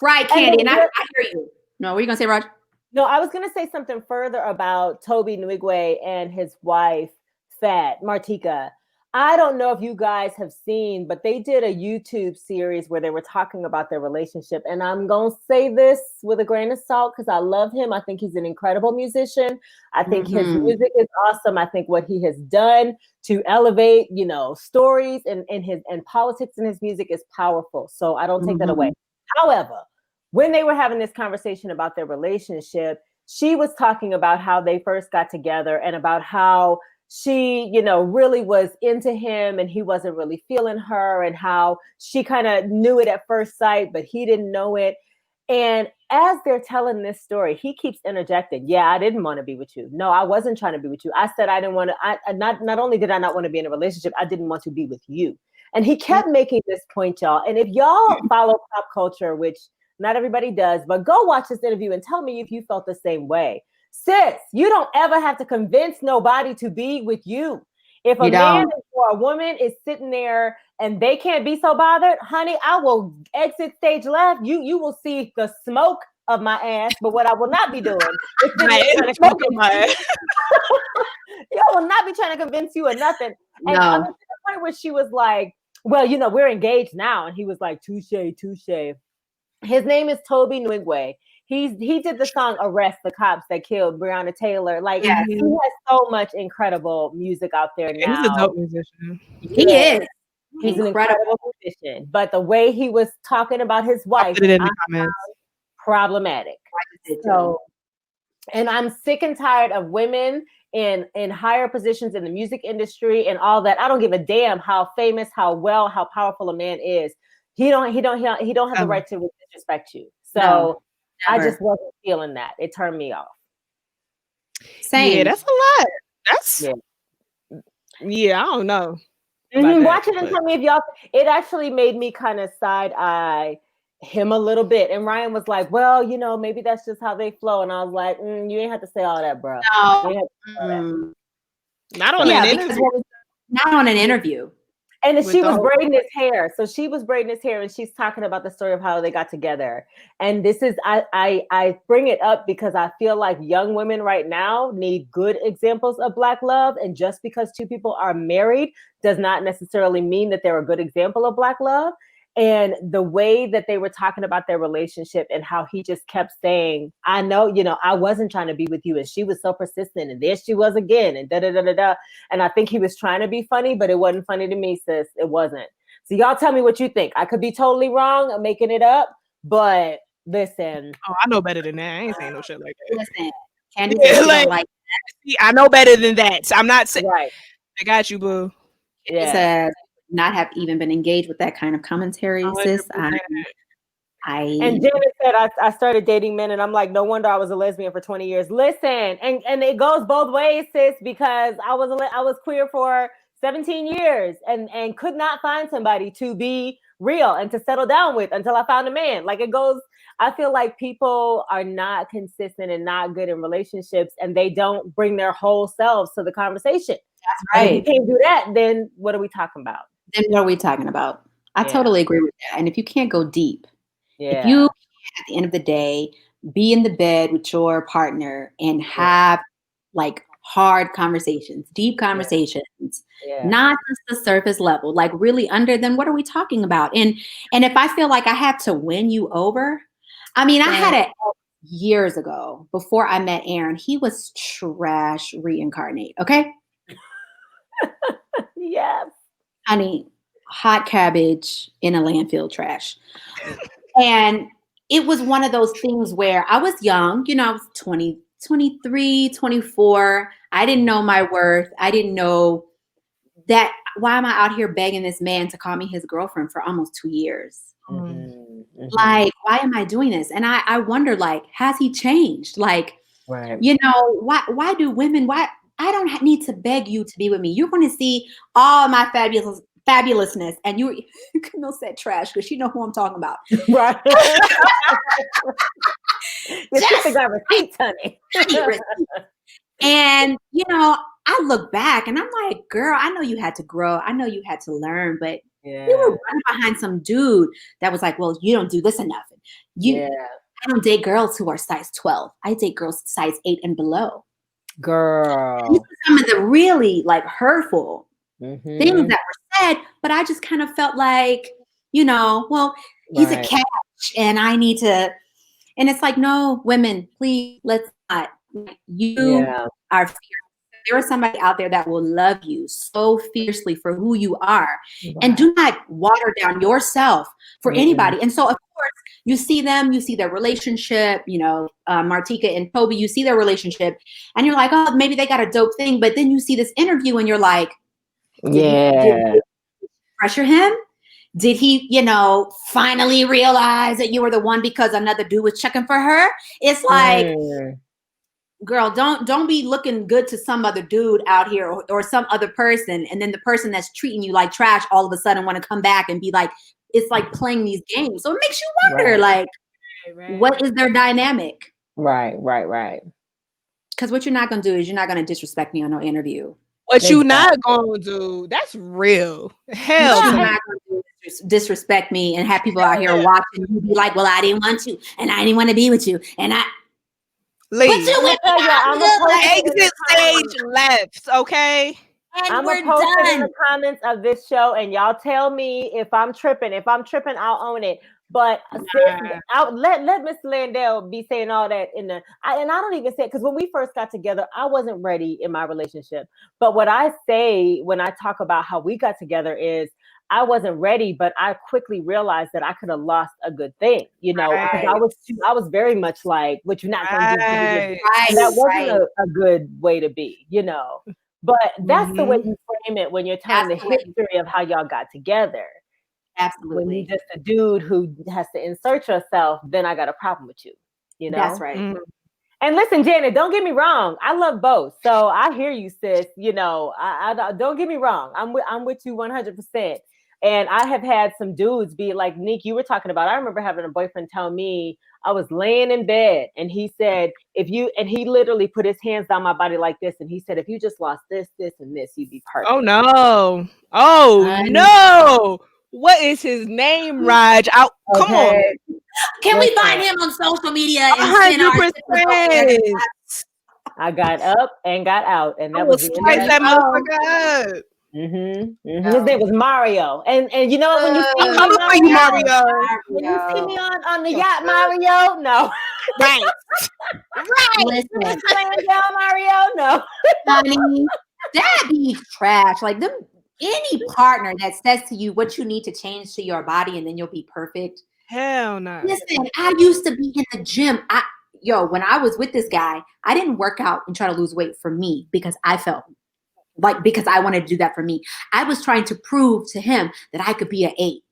Right, Candy, and I hear you. No, what are you gonna say, Roger? No, I was gonna say something further about Toby Nwigwe and his wife, Fat Martika. I don't know if you guys have seen, but they did a YouTube series where they were talking about their relationship. And I'm going to say this with a grain of salt because I love him. I think he's an incredible musician. I think his music is awesome. I think what he has done to elevate, stories and politics in his music is powerful. So I don't take that away. However, when they were having this conversation about their relationship, she was talking about how they first got together and about how she, really was into him and he wasn't really feeling her, and how she kind of knew it at first sight, but he didn't know it. And as they're telling this story, he keeps interjecting. Yeah, I didn't want to be with you. No, I wasn't trying to be with you. I said I didn't want to. Not only did I not want to be in a relationship, I didn't want to be with you. And he kept making this point, y'all. And if y'all follow pop culture, which not everybody does, but go watch this interview and tell me if you felt the same way. Sis, you don't ever have to convince nobody to be with you. If a man or a woman is sitting there and they can't be so bothered, honey, I will exit stage left. You will see the smoke of my ass, but what I will not be doing is smoke of my ass. I will not be trying to convince you of nothing. And I was to the point where she was like, well, we're engaged now. And he was like, touche, touche. His name is Toby Nwigwe. He did the song Arrest the Cops That Killed Breonna Taylor. Like, he has so much incredible music out there now. He's a dope musician. He is. He's an incredible musician. But the way he was talking about his wife, problematic. So, and I'm sick and tired of women in higher positions in the music industry and all that. I don't give a damn how famous, how powerful a man is. He don't have the right to disrespect you. So I just wasn't feeling that. It turned me off. Same. Yeah, that's a lot. That's I don't know. Watch it and tell me if y'all. It actually made me kind of side eye him a little bit. And Ryan was like, "Well, maybe that's just how they flow." And I was like, "You ain't have to say all that, bro." No. Not on an interview. Not on an interview. And she was braiding his hair. So she was braiding his hair and she's talking about the story of how they got together. And this is, I bring it up because I feel like young women right now need good examples of Black love. And just because two people are married does not necessarily mean that they're a good example of Black love. And the way that they were talking about their relationship and how he just kept saying, I know, I wasn't trying to be with you. And she was so persistent. And there she was again. And da-da-da-da-da. And I think he was trying to be funny, but it wasn't funny to me, sis. It wasn't. So y'all tell me what you think. I could be totally wrong. I'm making it up. But listen. Oh, I know better than that. I ain't saying no shit like that. Listen. Candy said like that. See, I know better than that. So I'm not saying. Right. I got you, boo. Yeah. Not have even been engaged with that kind of commentary, 100%. Sis. And Janet said, I started dating men and I'm like, no wonder I was a lesbian for 20 years. Listen, and it goes both ways, sis, because I was queer for 17 years and could not find somebody to be real and to settle down with until I found a man. Like it goes, I feel like people are not consistent and not good in relationships and they don't bring their whole selves to the conversation. That's right. And if you can't do that, then what are we talking about? Then what are we talking about? I totally agree with that. And if you can't go deep, if you at the end of the day, be in the bed with your partner and have like hard conversations, deep conversations, not just the surface level, like really under, then what are we talking about? And if I feel like I have to win you over, I mean, I had it years ago before I met Aaron. He was trash reincarnate. Okay. Yes. Honey, hot cabbage in a landfill trash. And it was one of those things where I was young, I was 20, 23, 24. I didn't know my worth. I didn't know that. Why am I out here begging this man to call me his girlfriend for almost 2 years? Like, why am I doing this? And I wonder, like, has he changed? Like, why do women, I don't need to beg you to be with me. You're going to see all my fabulousness. And you can said trash because you know who I'm talking about. Right. Your sister got receipts, honey. And, I look back and I'm like, girl, I know you had to grow. I know you had to learn, but you were running behind some dude that was like, well, you don't do this enough. I don't date girls who are size 12. I date girls size 8 and below. Girl. These are some of the really like hurtful things that were said, but I just kind of felt like, well, he's a catch and I need to, and it's like, no, women, please, let's not. You are fierce. There is somebody out there that will love you so fiercely for who you are, and do not water down yourself for anybody. And so, of course, you see them, you see their relationship, Martika and Toby, you see their relationship, and you're like, oh, maybe they got a dope thing. But then you see this interview and you're like, did he pressure him? Did he, finally realize that you were the one because another dude was checking for her? It's like, girl, don't be looking good to some other dude out here or some other person, and then the person that's treating you like trash all of a sudden want to come back and be like, it's like playing these games. So it makes you wonder, what is their dynamic? Right. Because what you're not going to do is you're not going to disrespect me on no interview. What you not going to do, that's real. Hell, you're not going to disrespect me and have people out here watching you be like, well, I didn't want to, and I didn't want to be with you, and I leave. Exit stage left, okay? And I'm we're gonna post it in done. the comments of this show, and y'all tell me if I'm tripping. If I'm tripping, I'll own it. But let Miss Landell be saying all that and I don't even say it, because when we first got together, I wasn't ready in my relationship. But what I say when I talk about how we got together is I wasn't ready, but I quickly realized that I could have lost a good thing, because I was very much like, what you're not going to do. That wasn't a good way to be, But that's the way you frame it when you're telling the history of how y'all got together. Absolutely. When you're just a dude who has to insert yourself, then I got a problem with you. That's right. And listen, Janet, don't get me wrong. I love both. So I hear you, sis. I don't get me wrong. I'm with you 100%. And I have had some dudes be like, Nick, you were talking about, I remember having a boyfriend tell me, I was laying in bed and he said, and he literally put his hands down my body like this. And he said, if you just lost this, this, and this, you'd be perfect. Oh, no. No. What is his name, Raj? Come on. Can we find him on social media? 100%. I got up and got out, and that was twice that motherfucker. His name was Mario, and you know what? When you see me, Mario, when you see me on the yacht, Mario, no, right. Listen, down, Mario, no, honey, that be trash. Like them. Any partner that says to you what you need to change to your body and then you'll be perfect. Hell no. Listen, I used to be in the gym. When I was with this guy, I didn't work out and try to lose weight for me because I felt because I wanted to do that for me. I was trying to prove to him that I could be an 8.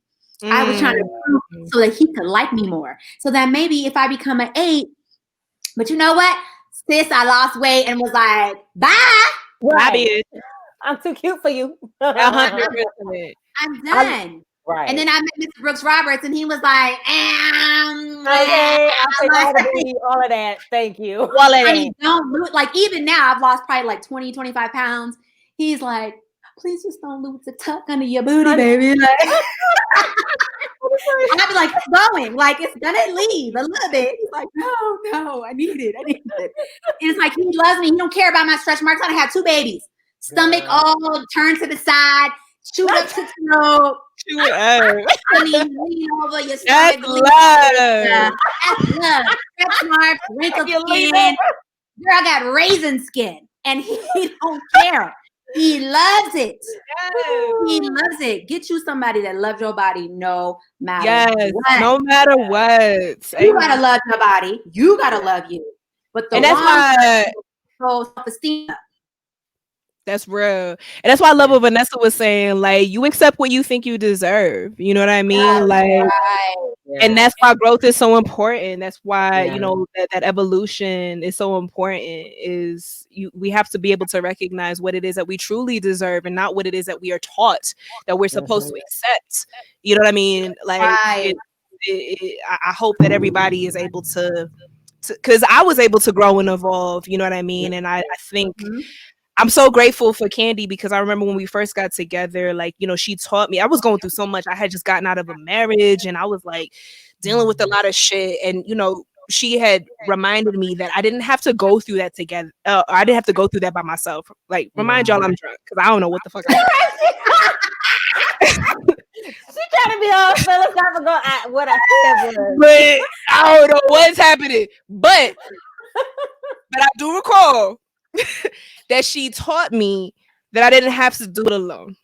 I was trying to prove so that he could like me more. So that maybe if I become an 8, but you know what? Sis, I lost weight and was like, bye. Right. I'm too cute for you. 100%. I'm done. Right. And then I met Mr. Brooks Roberts, and he was like, okay, I'll take all of that. Thank you. Don't lose. Like, even now, I've lost probably like 20, 25 pounds. He's like, please just don't lose the tuck under your booty, baby. Like, I'd be like, it's going. Like, it's gonna leave a little bit. He's like, no, I need it. And it's like, he loves me. He don't care about my stretch marks. I have 2 babies. Stomach all turned to the side, shoot up to the throat. Lean over your stomach. That's love. That's love. Stretch marks, wrinkled skin. Girl, I got raisin skin, and he don't care. He loves it. Yes. He loves it. Get you somebody that loves your body no matter what. No matter what. You gotta love your body. You gotta love you. But that's why self-esteem. That's real. And that's why I love what Vanessa was saying. Like, you accept what you think you deserve. You know what I mean? And that's why growth is so important. That's why, that evolution is so important. We have to be able to recognize what it is that we truly deserve and not what it is that we are taught that we're supposed to accept. You know what I mean? Like, I hope that everybody is able to, because I was able to grow and evolve. You know what I mean? And I think I'm so grateful for Candy, because I remember when we first got together, like, she taught me. I was going through so much. I had just gotten out of a marriage and I was like dealing with a lot of shit. And, she had reminded me that I didn't have to go through that together. I didn't have to go through that by myself. Like, remind y'all I'm drunk because I don't know what the fuck I'm She trying to be all philosophical at what I said was. But I don't know what's happening. But I do recall that she taught me that I didn't have to do it alone.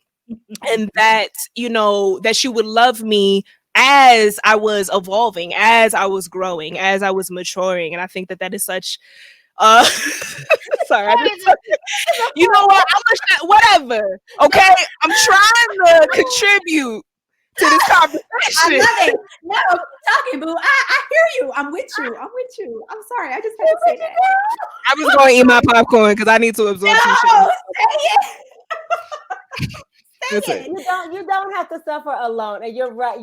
And that, you know, that she would love me as I was evolving, as I was growing, as I was maturing. And I think that is such sorry, you know what? Whatever. Okay, I'm trying to contribute to this conversation. I love it. No, talking, boo. I hear you. I'm with you. I'm sorry. I just had to say that. I was going to eat my popcorn because I need to absorb some shit. Say it. You don't have to suffer alone. And you're right,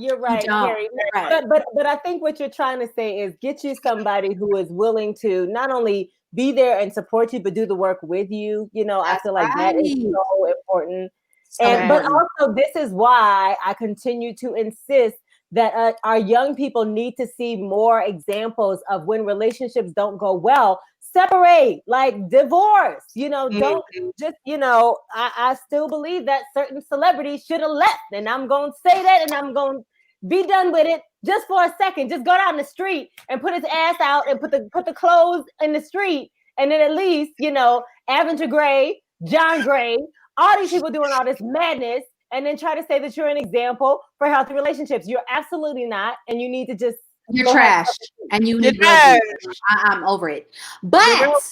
Carrie. Right. But I think what you're trying to say is get you somebody who is willing to not only be there and support you, but do the work with you. You know, I feel like that is so important. But also, this is why I continue to insist that our young people need to see more examples of when relationships don't go well. Separate, like divorce, you know, don't just, you know, I still believe that certain celebrities should have left. And I'm going to say that and I'm going to be done with it just for a second. Just go down the street and put his ass out and put the clothes in the street. And then at least, you know, Avenger Gray, John Gray, all these people doing all this madness and then try to say that you're an example for healthy relationships. You're absolutely not. And you need to just you're trash and you need I'm over it. But what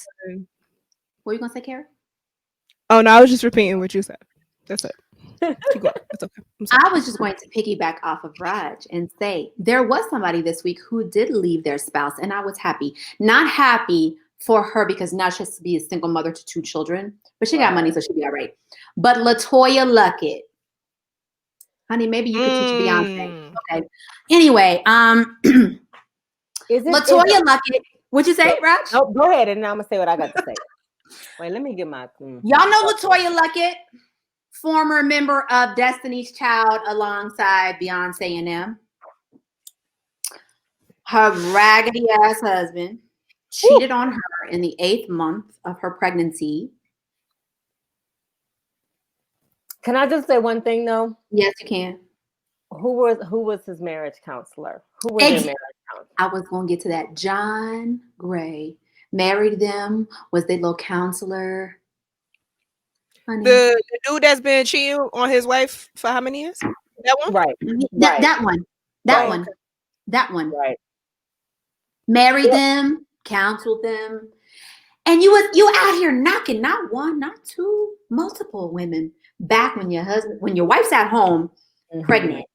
were you gonna say, Carrie? Oh no, I was just repeating what you said. That's it. Keep going. That's okay. I was just going to piggyback off of Raj and say there was somebody this week who did leave their spouse, and I was happy. Not happy for her because now she has to be a single mother to 2 children, but she got money, so she'll be all right. But LaToya Luckett, honey, maybe you could teach Beyonce. Okay. Anyway, LaToya Luckett. What'd you say, Raj? Oh, go ahead, and now I'm gonna say what I got to say. Wait, let me get my. Y'all know LaToya Luckett, former member of Destiny's Child, alongside Beyonce and them. Her raggedy ass husband cheated on her in the 8th month of her pregnancy. Can I just say one thing though? Yes, you can. Who was his marriage counselor? Who was their marriage counselor? I was going to get to that. John Gray married them. Was their little counselor? Honey. The dude that's been cheating on his wife for how many years? That one, right? That one. Right. Married them, counseled them, and you out here knocking not one, not two, multiple women back when your wife's at home pregnant.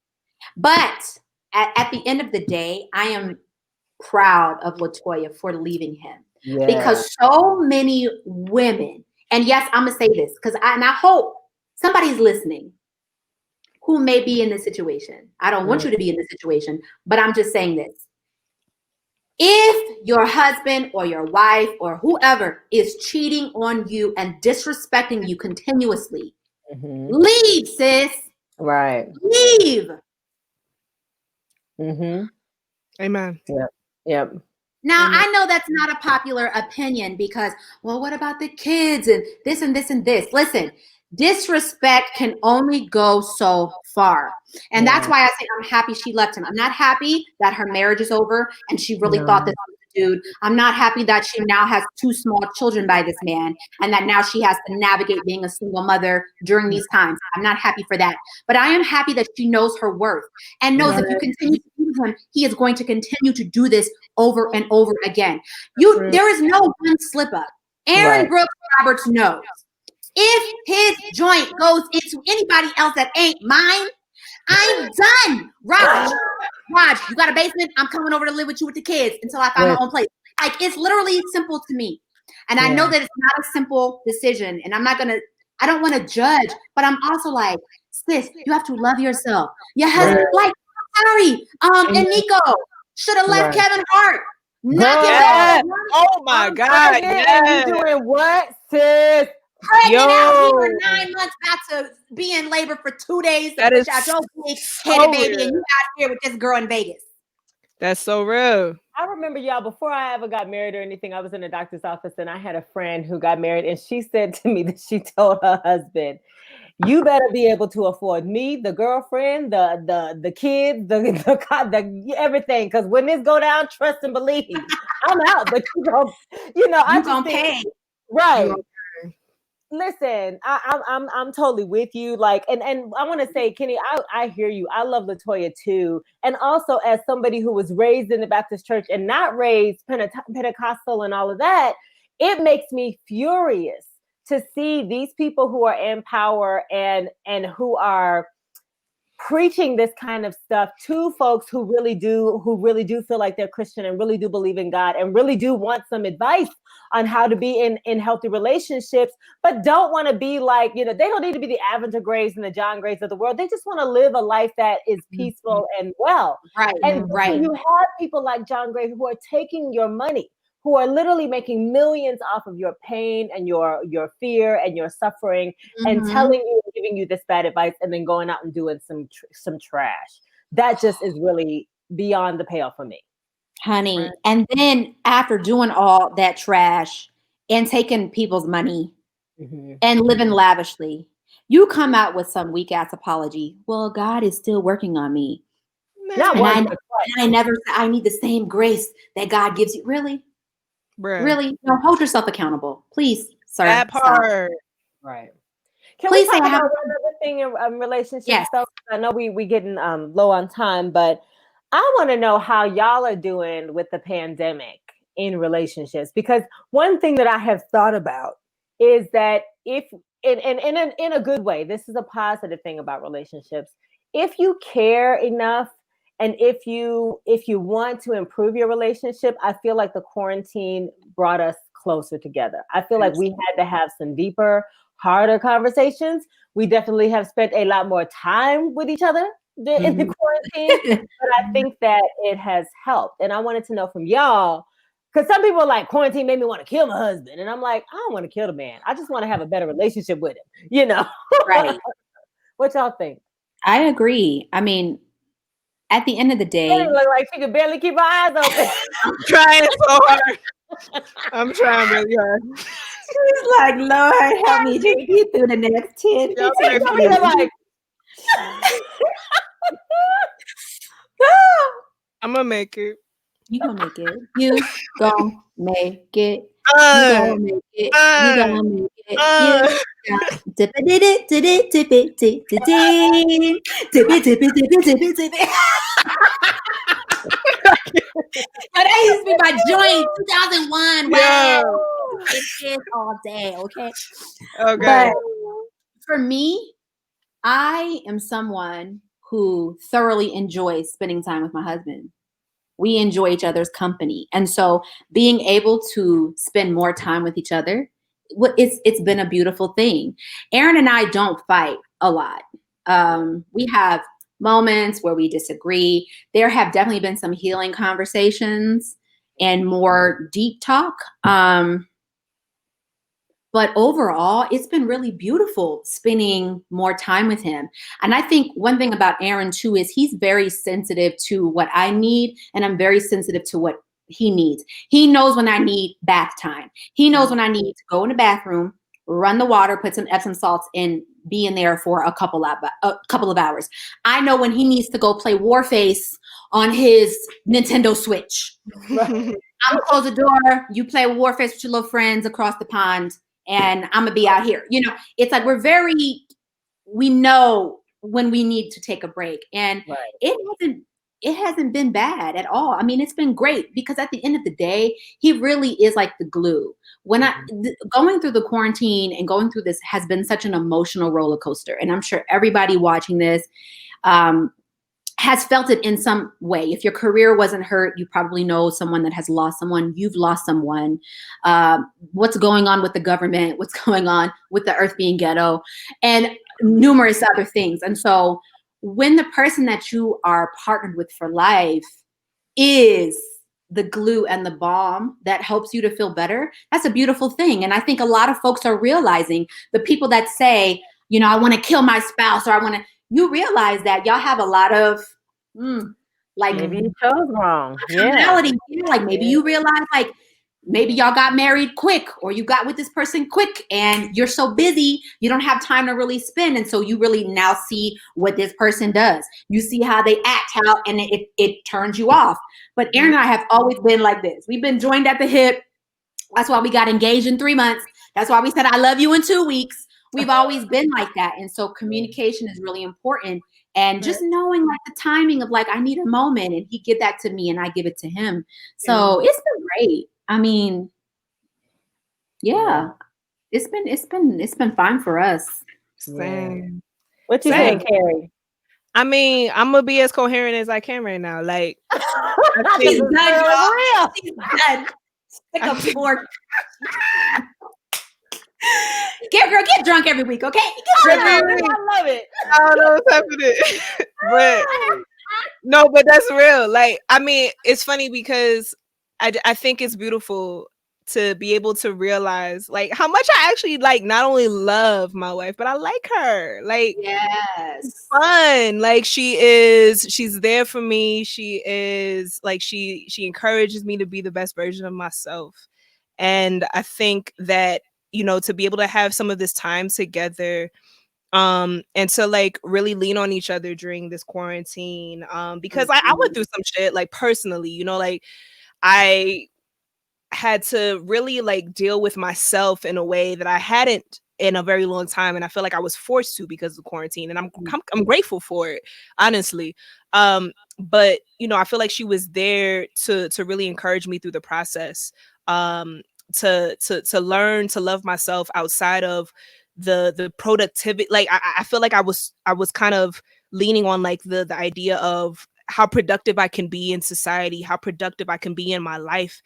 But at the end of the day, I am proud of LaToya for leaving him because so many women, and yes, I'm gonna say this because I hope somebody's listening who may be in this situation. I don't want you to be in this situation, but I'm just saying this. If your husband or your wife or whoever is cheating on you and disrespecting you continuously, leave, sis. Right. Leave. Amen. Yep. Now, I know that's not a popular opinion because, well, what about the kids and this and this and this? Listen, disrespect can only go so far. And that's why I say I'm happy she left him. I'm not happy that her marriage is over and she really thought this was a dude. I'm not happy that she now has 2 small children by this man and that now she has to navigate being a single mother during these times. I'm not happy for that. But I am happy that she knows her worth and knows if you continue to do him, he is going to continue to do this over and over again. There is no one slip up. Aaron Brooks Roberts knows. If his joint goes into anybody else that ain't mine, I'm done. Raj, you got a basement? I'm coming over to live with you with the kids until I find my own place. Like, it's literally simple to me. And I know that it's not a simple decision. And I don't want to judge, but I'm also like, sis, you have to love yourself. Your husband, like, sorry, and Nico should have left Kevin Hart. Oh my God. You doing what, sis? Pregnant out here 9 months, about to be in labor for 2 days. That is out your big headed baby, and you out here with this girl in Vegas. That's so real. I remember, y'all, before I ever got married or anything, I was in a doctor's office and I had a friend who got married, and she said to me that she told her husband, "You better be able to afford me, the girlfriend, the kids, the everything. Because when this go down, trust and believe, I'm out. But I'm gonna pay, right." Listen, I'm totally with you. Like, and I want to say, Kenny, I hear you. I love LaToya too, and also as somebody who was raised in the Baptist church and not raised Pentecostal and all of that, it makes me furious to see these people who are in power and who are preaching this kind of stuff to folks who really do feel like they're Christian and really do believe in God and really do want some advice on how to be in healthy relationships, but don't want to be like, they don't need to be the Aventer Grays and the John Grays of the world. They just want to live a life that is peaceful and well. Right. And right. You have people like John Gray who are taking your money, who are literally making millions off of your pain and your fear and your suffering, and telling you and giving you this bad advice, and then going out and doing some trash. That just is really beyond the pale for me. Honey. Right. And then after doing all that trash and taking people's money and living lavishly, you come out with some weak ass apology. Well, God is still working on me. I need the same grace that God gives you. Really? Bruh. Really? No, hold yourself accountable. Please, sir. That part. Right. Can we talk about one other thing in relationships? Yes. So I know we getting low on time, but I want to know how y'all are doing with the pandemic in relationships, because one thing that I have thought about is that if in a good way, this is a positive thing about relationships. If you care enough and if you want to improve your relationship, I feel like the quarantine brought us closer together. I feel like we had to have some deeper, harder conversations. We definitely have spent a lot more time with each other in the quarantine, but I think that it has helped. And I wanted to know from y'all, because some people are like, quarantine made me want to kill my husband. And I'm like, I don't want to kill the man. I just want to have a better relationship with him, Right. What y'all think? I agree. I mean, at the end of the day, it look like she could barely keep her eyes open. I'm trying so hard. I'm trying really hard. She's like, Lord, help me just get through the next 10 minutes. Like, I'm gonna make it. You gonna make it. You gonna make it. You gonna make it. You gonna make it. Dip it, dip it, dip it, dip it, dip it, dip it, dip it, dip it, dip it. That used to be my joint. 2001. Wow. It's just all day. Okay. Okay. But for me, I am someone who thoroughly enjoys spending time with my husband. We enjoy each other's company. And so being able to spend more time with each other, it's been a beautiful thing. Aaron and I don't fight a lot. We have moments where we disagree. There have definitely been some healing conversations and more deep talk. But overall, it's been really beautiful spending more time with him. And I think one thing about Aaron too is he's very sensitive to what I need, and I'm very sensitive to what he needs. He knows when I need bath time. He knows when I need to go in the bathroom, run the water, put some Epsom salts, and be in there for a couple of hours. I know when he needs to go play Warface on his Nintendo Switch. I'm gonna close the door. You play Warface with your little friends across the pond, and I'm gonna be out here. It's like we know when we need to take a break, and it hasn't been bad at all. I mean, it's been great because at the end of the day, he really is like the glue. When going through the quarantine and going through this has been such an emotional roller coaster, and I'm sure everybody watching this has felt it in some way. If your career wasn't hurt, you probably know someone that has lost someone. You've lost someone. What's going on with the government? What's going on with the earth being ghetto? And numerous other things. And so when the person that you are partnered with for life is the glue and the balm that helps you to feel better, that's a beautiful thing. And I think a lot of folks are realizing, the people that say, I want to kill my spouse, or you realize that y'all have a lot of Like maybe you chose wrong. personality. Yeah. Like maybe you realize like maybe y'all got married quick, or you got with this person quick, and you're so busy you don't have time to really spend, and so you really now see what this person does. You see how they act, and it turns you off. But Aaron and I have always been like this. We've been joined at the hip. That's why we got engaged in 3 months. That's why we said I love you in 2 weeks. We've always been like that. And so communication is really important. And just knowing like the timing of like, I need a moment, and he give that to me and I give it to him. So it's been great. I mean, yeah, it's been fine for us. Same. What you think, Carrie? I mean, I'm gonna be as coherent as I can right now. Like, She's done. She's done. Stick a fork. Get drunk every week, okay? I love it. I don't know what's happening, but no, but that's real. Like, I mean, it's funny because I think it's beautiful to be able to realize like how much I actually like not only love my wife, but I like her. Like, yes, fun. Like she's there for me. She is like she encourages me to be the best version of myself. And I think that, you know, to be able to have some of this time together, and to like really lean on each other during this quarantine, because I went through some shit like personally, you know, like I had to really like deal with myself in a way that I hadn't in a very long time, and I feel like I was forced to because of quarantine, and I'm grateful for it, honestly. But you know, I feel like she was there to really encourage me through the process, to learn to love myself outside of the productivity. Like I feel like I was kind of leaning on like the idea of how productive I can be in society, how productive I can be in my life,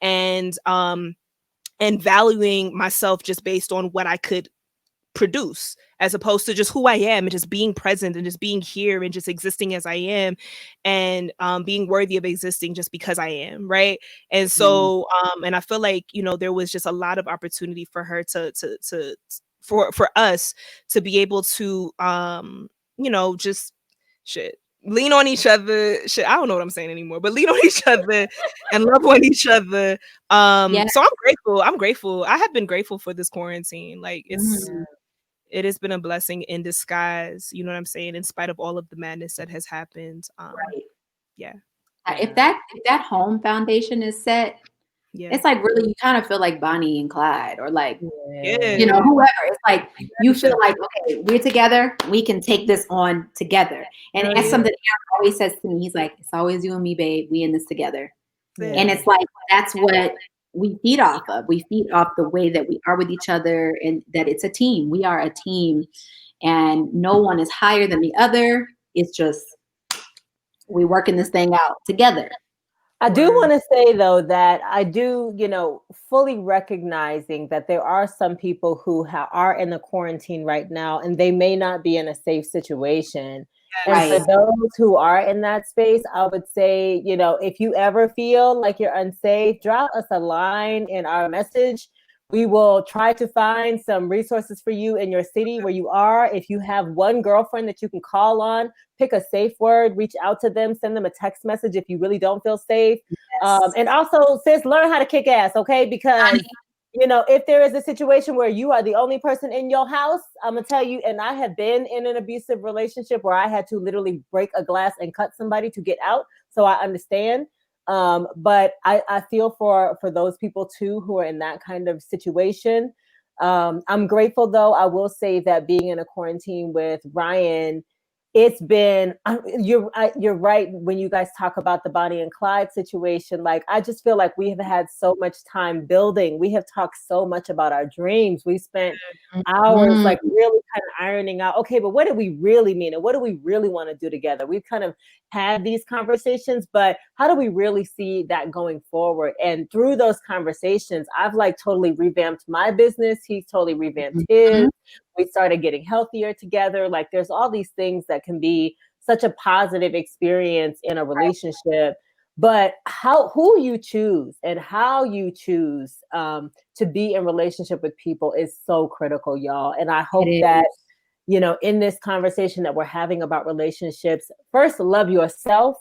and valuing myself just based on what I could produce, as opposed to just who I am and just being present and just being here and just existing as I am, and being worthy of existing just because I am, right? And so and I feel like, you know, there was just a lot of opportunity for her for us to be able to you know, just lean on each other. I don't know what I'm saying anymore, but lean on each other and love on each other. So I'm grateful. I have been grateful for this quarantine. Like it has been a blessing in disguise. You know what I'm saying? In spite of all of the madness that has happened. Right. Yeah. If that home foundation is set, it's like really you kind of feel like Bonnie and Clyde, or like you know, whoever. It's like you feel like, okay, we're together, we can take this on together. And that's something Aaron always says to me. He's like, it's always you and me, babe. We in this together. And it's like that's what we feed off of. We feed off the way that we are with each other, and that it's a team. We are a team, and no one is higher than the other. It's just we working this thing out together. I do want to say, though, that I do, you know, fully recognizing that there are some people who are in the quarantine right now, and they may not be in a safe situation. And for those who are in that space, I would say, you know, if you ever feel like you're unsafe, drop us a line in our message. We will try to find some resources for you in your city where you are. If you have one girlfriend that you can call on, pick a safe word, reach out to them, send them a text message if you really don't feel safe. And also, sis, learn how to kick ass, okay? Because, you know, if there is a situation where you are the only person in your house, I'm going to tell you, and I have been in an abusive relationship where I had to literally break a glass and cut somebody to get out. So I understand. But I feel for those people too who are in that kind of situation. I'm grateful, though. I will say that being in a quarantine with Ryan, it's been, you're right when you guys talk about the Bonnie and Clyde situation. Like, I just feel like we have had so much time building. We have talked so much about our dreams. We spent hours like really kind of ironing out, okay, but what do we really mean? And what do we really want to do together? We've kind of had these conversations, but how do we really see that going forward? And through those conversations, I've like totally revamped my business. He's totally revamped his. We started getting healthier together. Like, there's all these things that can be such a positive experience in a relationship. But who you choose and how you choose to be in relationship with people is so critical, y'all. And I hope that, you know, in this conversation that we're having about relationships, first love yourself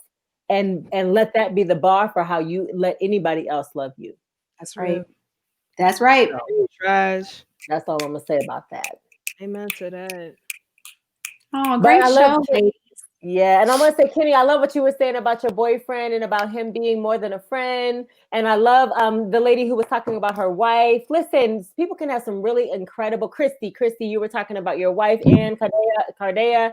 and let that be the bar for how you let anybody else love you. That's right. That's right. Trash. That's all I'm gonna say about that. Amen to that. Oh, great show, ladies. Yeah, and I want to say, Kenny, I love what you were saying about your boyfriend and about him being more than a friend. And I love the lady who was talking about her wife. Listen, people can have some really incredible. Christy, you were talking about your wife, Ann Cardea.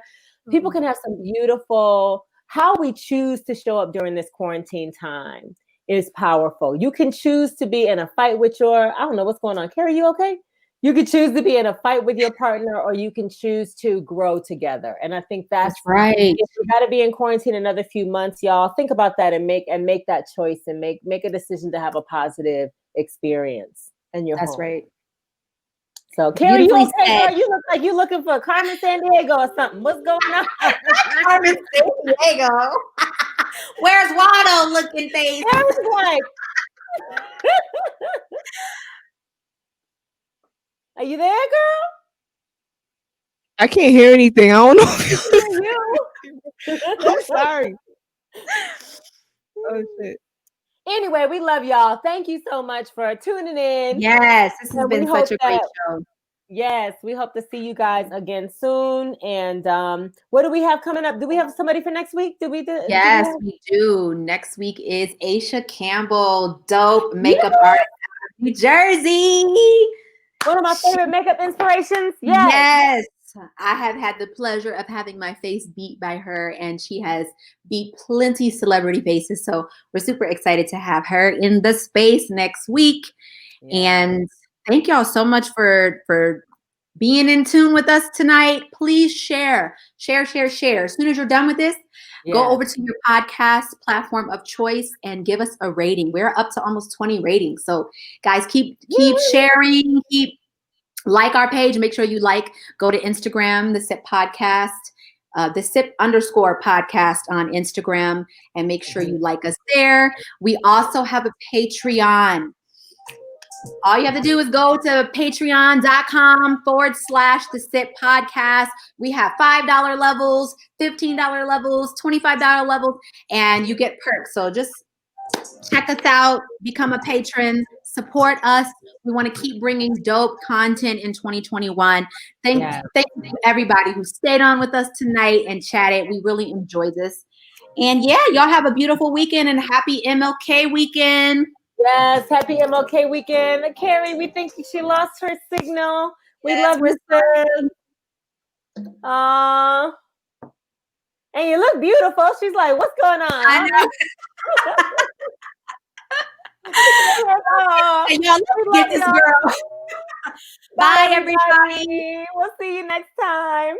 People can have some beautiful. How we choose to show up during this quarantine time is powerful. You can choose to be in a fight with I don't know what's going on. Carrie, you okay? You can choose to be in a fight with your partner, or you can choose to grow together. And I think that's right. If you got to be in quarantine another few months, y'all, think about that and make that choice and make a decision to have a positive experience in your home. That's right. So, Carrie, you okay, girl? You look like you're looking for Carmen Sandiego or something. What's going on? Carmen Sandiego. Where's Waldo looking face? Like, are you there, girl? I can't hear anything. I don't know. I'm sorry. Oh shit. Anyway, we love y'all. Thank you so much for tuning in. Yes, this has been such a great show. Yes, we hope to see you guys again soon. And what do we have coming up? Do we have somebody for next week? Yes, we do. Next week is Aisha Campbell, dope makeup artist out of New Jersey. One of my favorite makeup inspirations. Yes. I have had the pleasure of having my face beat by her, and she has beat plenty celebrity faces. So we're super excited to have her in the space next week. Yeah. And thank y'all so much for being in tune with us tonight. Please share. As soon as you're done with this, go over to your podcast platform of choice and give us a rating. We're up to almost 20 ratings. So guys, keep sharing, like our page. Make sure you go to Instagram, the SIP podcast, the SIP_podcast on Instagram, and make sure you like us there. We also have a Patreon. All you have to do is go to patreon.com/the SIP podcast. We have $5 levels, $15 levels, $25 levels, and you get perks. So just check us out, become a patron, support us. We want to keep bringing dope content in 2021. Thank you to everybody who stayed on with us tonight and chatted. We really enjoyed this. And yeah, y'all have a beautiful weekend and happy MLK weekend. Yes, happy MLK weekend. Carrie, we think she lost her signal. We love you, sir. And you look beautiful. She's like, what's going on? I know. And y'all get this girl. Bye, everybody. We'll see you next time.